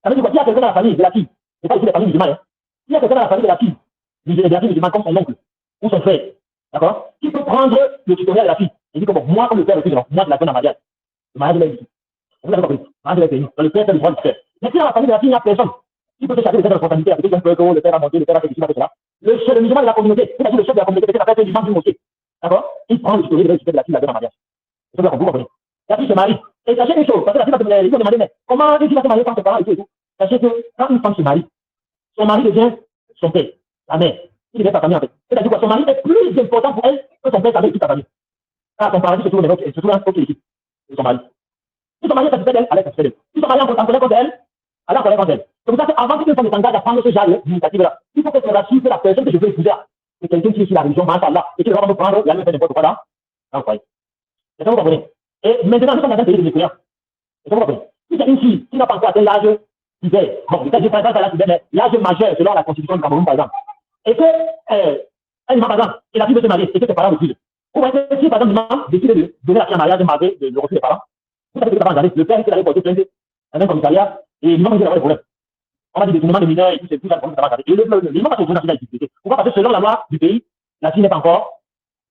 Ça veut dire quoi? S'il y a quelqu'un dans la famille de la fille, c'est pas ici les familles musulmanes, hein. S'il y a quelqu'un dans la famille de la fille musulmane comme son oncle ou son frère, d'accord, qui peut prendre le tutoriel de la fille et dire que bon, moi, comme le père, moi, je la donne en mariage. Le mariage de la vie. Vous avez compris? Le mariage de la vie. Donc, le père fait le droit du frère. Mais si dans la famille de la fille, il n'y a personne qui peut se charger de cette responsabilité, avec quelqu'un peut le père a monté, le père a fait ceci, cela. Le musulman de la communauté, c'est-à-dire le chef de la communauté, c'est fait l'imam du mosquée. D'accord? Il prend le tutoriel de la fille, la donne en mariage. C'est ça, vous comprenez? La fille se marie. Et sachez une chose, parce que la fille va te demander, mais comment une fille va se marier quand ses parents et tout? Sachez que quand une femme se marie, son mari devient son père, sa mère. Il devient sa famille en fait. C'est-à-dire que son mari est plus important pour elle que son père, sa mère et toute sa famille. Quand son paradis se trouve un autre équipe de son mari. Si son mari est satisfait d'elle, elle est satisfaite d'elle. Si son mari est en colère contre elle, elle est en colère contre elle. C'est pour ça qu'avant qu'une femme s'engage à prendre ce genre d'initiative-là, il faut qu'elle se rassure que la personne que je veux épouser, c'est quelqu'un qui est sur la religion, là, et qui va me prendre, il va me faire n'importe quoi là. Vous voyez. C'est ça, vous comprenez. Et maintenant, nous sommes dans un pays de mécréants. C'est ça, vous comprenez. Si c'est une fille qui n'a pas encore atteint l'âge d'hiver, bon, peut-être je ne parle pas de l'âge d'hiver, mais l'âge majeur selon la constitution du Cameroun, par exemple, et que, elle par exemple, et la fille veut se marier, et que ses parents refusent. Vous voyez que si, par exemple, l'imam décide de donner la fille en mariage malgré le refus des parents, vous savez que le père qui allait porter plainte dans un commissariat, et l'imam va avoir des problèmes. On a dit détournement de mineurs et tout, c'est tout ça, ça va arriver. Et l'imam va se retrouver dans la difficulté. Pourquoi? Parce que selon la loi du pays, la fille n'est pas encore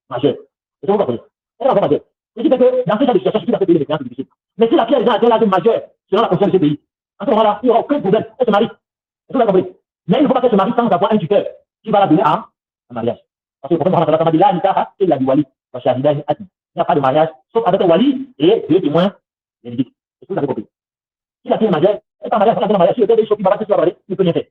majeure. C'est ça, vous comprenez. Elle n'est pas encore majeure. Ce qui fait que dans ce genre de situation, c'est tout à fait payer les créances difficiles. Mais si la fille a déjà atteint l'âge majeur, selon la constitution de ce pays, en ce moment-là, il n'y aura aucun problème. Elle se marie. Est-ce que vous avez compris? Mais il ne faut pas qu'elle se marie sans avoir un tuteur qui va la donner en mariage. Parce que le prophète Mohammed a dit là, Nikaha, il a du wali. Il n'y a pas de mariage, sauf avec un wali et deux témoins véridiques. Est-ce que vous avez compris? Si la fille est majeure, elle n'est pas mariage, elle est mariage, si le père des choses qui va passer sur la vallée, il ne peut rien faire.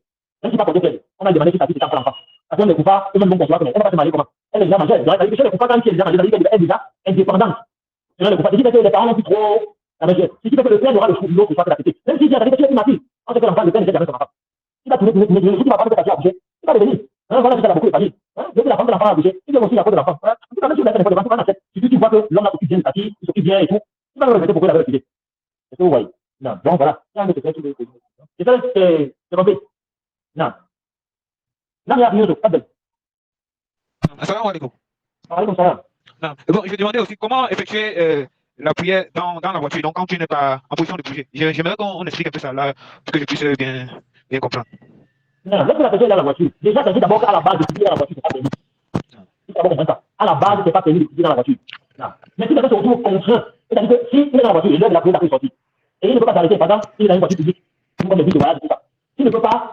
Même si pas porté plainte. On a demandé si sa fille était encore enfant. Parce qu'on ne coupe pas, et même bon consulat, elle ne va pas se marier comment? Elle est déjà majeure. Donc, elle ne coupe pas quand elle est déjà majeure, elle est déjà indépendante. Selon le couple, ce qui fait que les parents n'ont plus trop la majeure. Ce qui fait que le père aura le l'autre soit que la tête. Même si il y a des petits ma fille, on sait que l'enfant, le père ne sait jamais son enfant. Il va tourner, il va prendre sa fille à bouger. Il va devenir. Voilà, ça a beaucoup de familles. Depuis la femme de l'enfant à bouger, il vient aussi la faute de l'enfant. Tu vas même si vous avez des enfants, si tu vois que l'homme s'occupe bien de sa fille, il s'occupe bien et tout, tu vas le regretter pourquoi il avait refusé. Est-ce que vous voyez? Non. Donc voilà. C'est ça, c'est compris. Non. Non, il y a rien d'autre. Pas de. Assalamu alaikum. Alaikum salam. Non. Bon, je demandais aussi comment effectuer la prière dans la voiture, donc quand tu n'es pas en position de bouger. J'aimerais qu'on explique un peu ça là, pour que je puisse bien comprendre. Non, lorsque la personne est dans la voiture, déjà, ça dit d'abord qu'à la base de prier dans la voiture, c'est pas permis. Il faut comprendre ça. À la base, c'est pas permis de prier dans la voiture. Non. Mais si la personne se retrouve contraint, c'est-à-dire que s'il est dans la voiture, et l'heure de la prière est sortie, et il ne peut pas s'arrêter, par exemple, il est dans une voiture publique, comme le but de voyage, tout ça. S'il ne peut pas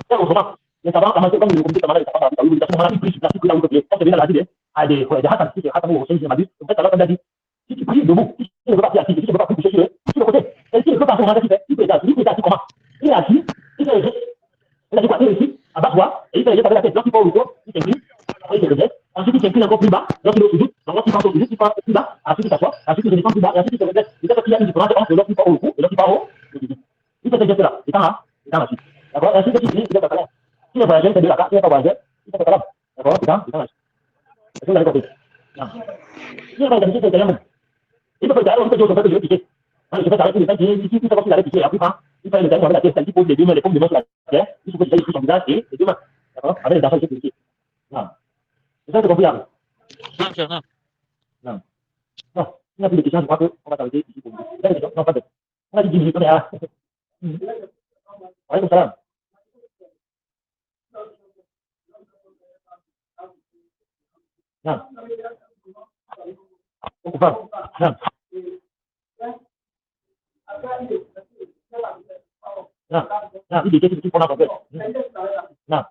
faire autrement, les savants, comme le comité de les savants, il prie sur place, il prie là où il peut prier. Quand c'est bien dans la ville, à des hassans, si c'est hassans ou au sein du Madus, en fait, alors, comme il a dit, si tu pries debout, si tu ne peux pas prier assis, si tu ne peux pas prier sur le côté, et si tu ne peux pas faire ce qu'il fait, il peut être assis comment? Il est assis, il fait le geste, il a dit quoi? Il est ici, abat-toi, et il fait le geste avec la tête. Lorsqu'il part au repos, il s'incline, après il fait le geste, ensuite il s'incline encore plus bas, lorsqu'il est au sujoud, donc lorsqu'il part au sujoud, il part plus bas, ensuite il s'assoit, ensuite il redescend plus bas, et ensuite il fait le geste. Et ça, il y a une différence entre lorsqu'il part au repos et lorsqu'il part au sujoud. Il fait ce geste-là, étant là, étant là-dessus. D'accord? Ensuite, il finit, il fait le salam. Si le voyageur fait de la carte, il n'est pas voyageur, il fait le salam. D'accord? Étant là-dessus. Est-ce que vous avez compris? Non. Si le voyageur fait le il peut faire, on peut dire au chauffeur que je vais piquer. Je fais arrêter le temps qui il fait comme s'il avait piqué, et après, il fait le temps avec la tête, il pose les deux mains, les paumes de main sur la terre, il se pose déjà son visage et les deux mains. D'accord? Avec les enfants, il fait piquer. Non. C'est ça que tu compris, Arnaud? Non. Non. Non. Si on a plus de questions, je crois qu'on va s'arrêter ici pour vous. Non, pas de. On a dit 10 minutes, on est à. Alaykoum salam. Non. Non. Non, non, il était pour l'entreprise. Non.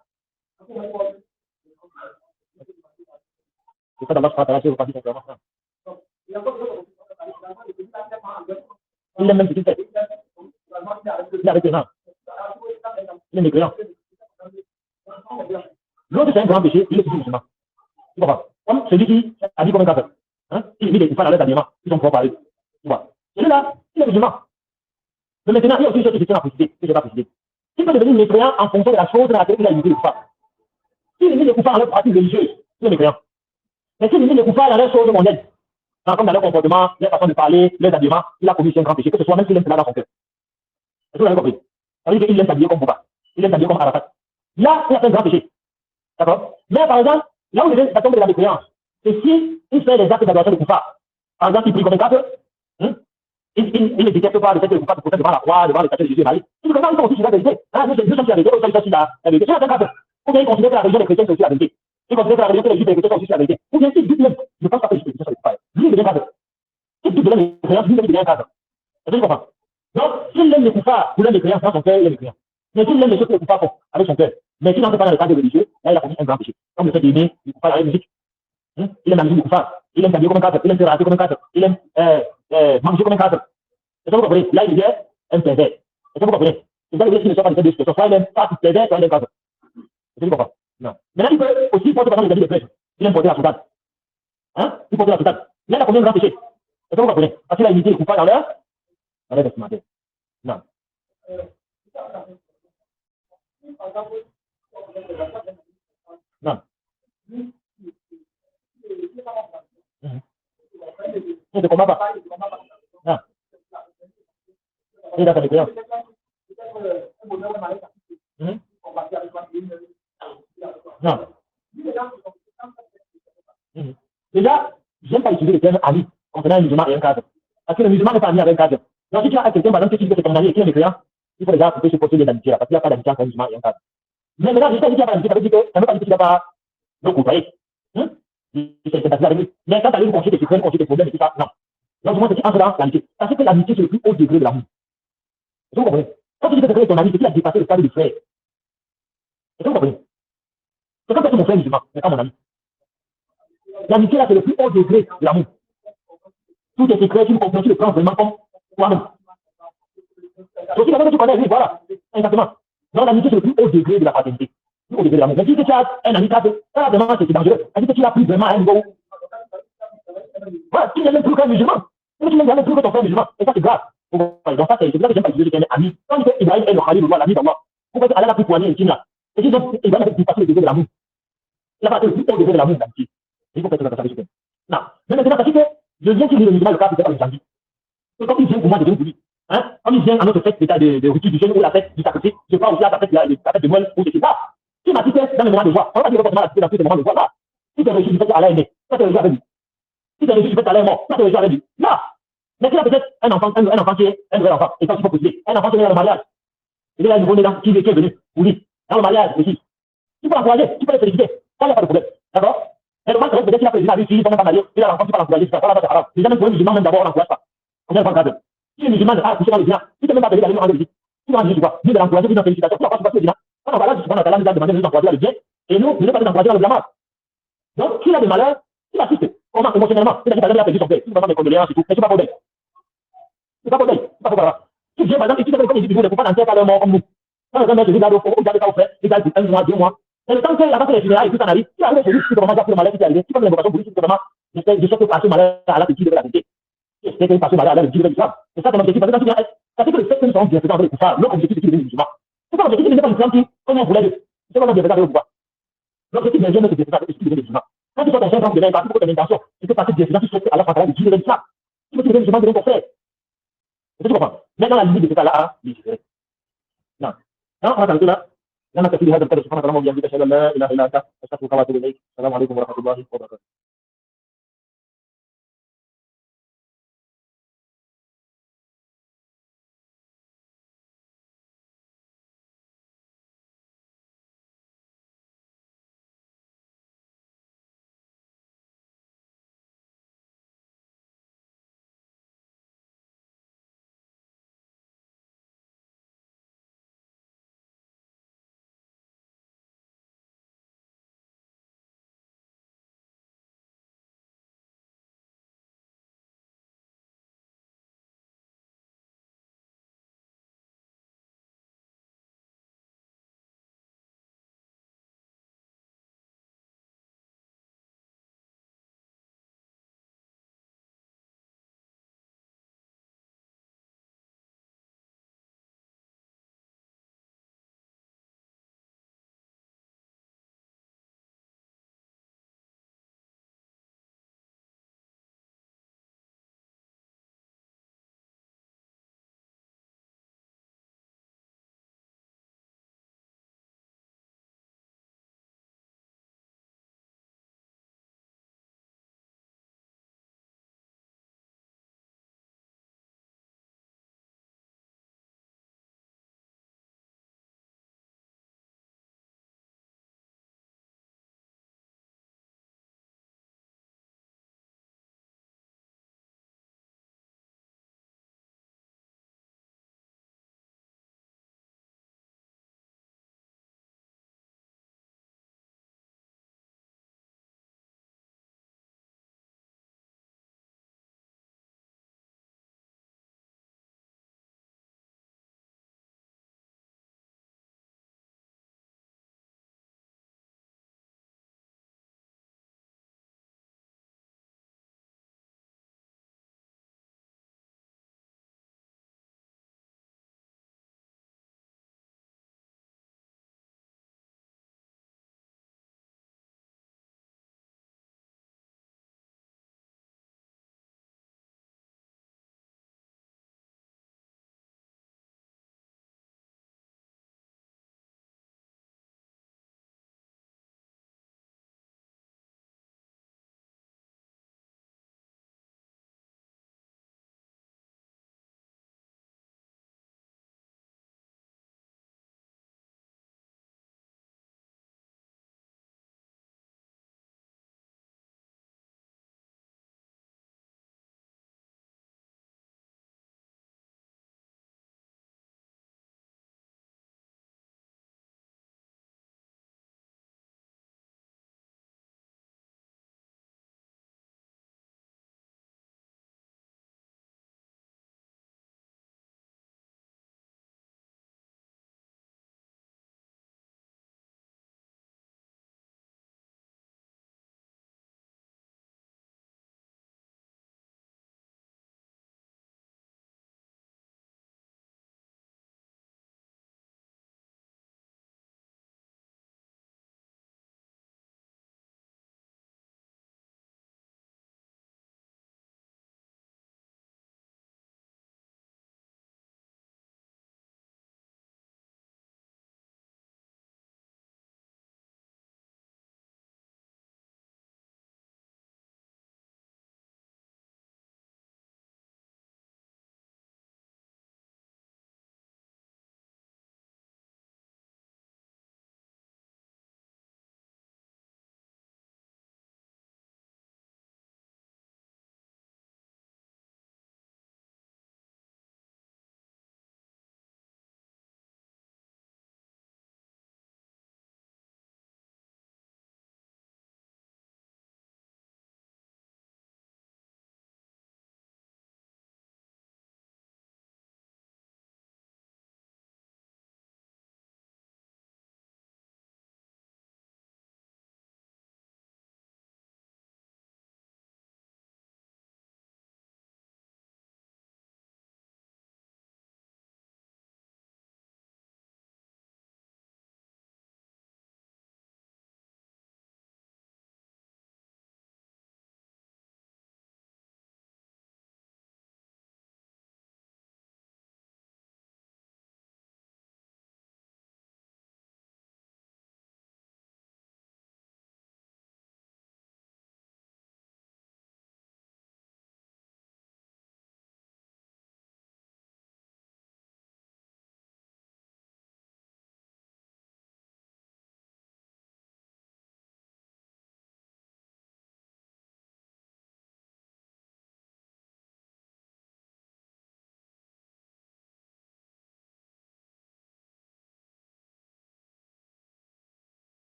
C'est pas d'abord pas vous partir simplement. Il est même petit fait. Il est avec les gens. Il est mécréant. L'autre, c'est un grand péché, il est petit musulman. Tu comprends? Comme celui qui a dit comme un café. Hein? Il met des coupons dans leur habillement. Ils sont propres à eux. Tu vois? Celui-là, il est musulman. Mais maintenant, il y a aussi une chose que je tiens à préciser, que je n'ai pas précisé. Il peut devenir mécréant en fonction de la chose dans laquelle il a imité le coupable. S'il imite le coupable dans leur pratique religieuse, il est mécréant. Mais s'il imite le coupable dans leurs choses mondaines, comme dans leur comportement, leur façon de parler, leurs habillements, il a commis un grand péché, que ce soit même s'il aime cela dans son cœur. Est-ce que vous avez compris? Ça veut dire qu'il aime s'habiller comme Bouba. Il aime s'habiller comme Arafat. Là, il a fait un grand péché. D'accord? Mais par exemple, là où ça tombe de la mécréance, c'est si il fait des actes d'adoration de coupable. Par exemple, il prie comme un café, Il ne déteste pas le fait que le coupable se procède devant la croix, devant le statut de Jésus et Marie. Il dit que quand ils sont aussi sur la vérité, nous sommes sur la vérité, eux sont sur la vérité. C'est un cas. Ou bien ils considèrent que la religion des chrétiens c'est aussi la vérité. Ils considèrent que la religion des juifs et des chrétiens sont aussi la vérité. Ou bien s'ils disent même, je ne pense pas que les juifs et les chrétiens sont les coupables. Lui, il devient cadre. S'il dit de l'homme des créances, lui, il devient cadre. Est-ce que tu comprends? Donc, s'il aime les coupables pour l'homme des créances dans son cœur, il aime les créances. Mais s'il aime les choses que les coupables font avec son cœur, mais s'il n'entre pas dans le cadre religieux, là, il a commis un grand péché. Comme le fait d'aimer les coupables avec la musique. Il aime la musique des coupables. Il aime s'habiller comme un cadre. Il aime se raser comme un cadre. Il aime manger comme un cadre. Est-ce que vous comprenez? Là, il devient un pervers. Est-ce que vous comprenez? C'est ça le dire qu'il ne soit pas de cette situation. Soit il aime pas pervers, soit il aime cadre. Est-ce que vous comprenez? Non. Maintenant, il peut aussi porter par exemple les habits de prêtre. Il aime porter la soutane. Il porte la soutane. Là, il a combien de grands péchés? Est-ce que vous comprenez? Parce qu'il a imité les coupables dans leur vestimentaire. Non. Non. Il ne combat pas. Non. Il a fait des créances. Non. Déjà, j'aime pas utiliser le terme ami concernant un musulman et un cadre. Parce que le musulman n'est pas ami avec un cadre. Donc, si tu as quelqu'un, par exemple, qui dit que c'est ton ami et qui est mécréant, il faut déjà couper ce procédé d'amitié, parce qu'il n'y a pas d'amitié entre un musulman et un cadre. Mais maintenant, je sais qu'il n'y a pas d'amitié, ça veut dire que ça ne veut pas dire que tu ne vas pas le côtoyer. C'est facile avec lui. Mais quand tu as lui confier tes secrets, confier tes problèmes et tout ça, non. Donc, moi, c'est qui entre dans l'amitié. Parce que l'amitié, c'est le plus haut degré de l'amour. Est-ce que vous comprenez? Quand tu dis que quelqu'un est ton ami, c'est qu'il a dépassé le stade de frère. Est-ce que vous comprenez? C'est comme ça que mon frère musulman, mais pas mon ami. L'amitié, là, c'est le plus haut degré de l'amour. Tous tes secrets, tu le prends vraiment comme toi-même. Donc, si tu connais, oui, voilà. Exactement. Donc, l'amitié, c'est le plus haut degré de la fraternité. Le plus haut degré de l'amour. Mais si tu as un ami cadre, ça, vraiment, c'est dangereux. C'est-à-dire que tu n'as plus vraiment un niveau. Voilà, tu n'as même plus qu'un musulman. Tu n'as même plus que ton frère musulman. Et ça, c'est grave. Donc, ça, c'est pour ça que j'aime pas utiliser le terme ami. Quand Ibrahim est le Khalil, l'ami d'Allah, pourquoi Allah l'a pris poignet intime là? Et si Ibrahim a dépassé le degré de l'amour. Il a passé le plus haut degré de l'amour d'amitié. Il faut que tu fasses ça avec ce terme. Non. Mais maintenant, sachez que le lien qui lie le musulman, le cas, c'est pas le janvier. C'est comme il vient pour moi de Dieu pour lui. Comme il vient à notre fête de rituel du jeûne ou la fête du sacrifice, je crois aussi à la fête de Noël ou de César. Si ma petite dans le moment de joie, on va dire forcément la petite dans tous les moments de joie là. Si tu es réussi du fait qu'Allah est né, toi tu es réussi avec lui. Si tu es réussi du fait qu'Allah est mort, toi tu es réussi avec lui. Là, mais s'il a peut-être un enfant qui est un nouvel enfant, et ça tu peux pousser, un enfant qui est dans le mariage, il est là, un nouveau né qui est venu pour lui, dans le mariage aussi. Tu peux l'encourager, tu peux le féliciter, ça il n'y a pas de problème. D'accord? Mais le mal, c'est peut-être qu'il a président avec lui, il n'est pas marié, il a l'enfant, tu peux l'encourager, c'est pas là, c'est haram. Les gens même pour les musulmans, même d'abord, on n'encourage pas. On vient pas de si le musulman a couché dans le dîner, si tu n'es même pas payé d'aller rendre visite, tu vas rendre visite, tu vas l'encourager, tu vas félicitations, tu vas pas se passer le dîner. Quand on va là, tu vas nous a demandé de nous encourager à le bien, et nous, ne pas nous encourager à le blâmage. Donc, s'il a des malheurs, il assiste. Comment émotionnellement, c'est-à-dire qu'il a perdu son père, il va faire des condoléances et tout, mais c'est pas pour d'elle. C'est pas pour d'elle, c'est pas pour ça. Si viens, par exemple, et tu fais comme les individus, ne faut pas danser à leur mort comme nous. Quand le mec se regarde au fond, regarde ça au fait, il regarde pour un mois, 2 mois. Et le temps que avant que les funérailles et tout s'en arrive, tu arrives chez lui, tu te remanges le malheur qui t'est arrivé, tu fais l'invocation pour lui, tu te remanges, je sais que passer malheur à la petite de la vérité. C'est que passer malheur à la petite de l'islam. C'est ça ton objectif, parce que quand tu viens, ça fait que le fait que nous sommes bien faisants avec les coupables, notre objectif c'est qu'il devienne musulman. C'est pas l'objectif, c'est pas l'islam qui, comme on voulait deux. C'est pas l'objectif avec le pouvoir. L'objectif bien c'est de faire avec qu'il devienne musulman. Quand tu fais ton frère, tu deviens parti pour ton intention, c'est que passer bien faisant, tu souhaites Allah fasse de Dieu de l'islam. Tu veux que tu deviennes musulman, tu deviens ton frère. C'est ce que tu comprends. Maintenant, la limite de ce cas-là, à légiférer. Non. Non, on va s'arrêter là. لما تفيد هذا القدر سبحانه وتعالى وبحمده اشهد ان لا اله الا انت استغفرك واتوب اليك السلام عليكم ورحمه الله وبركاته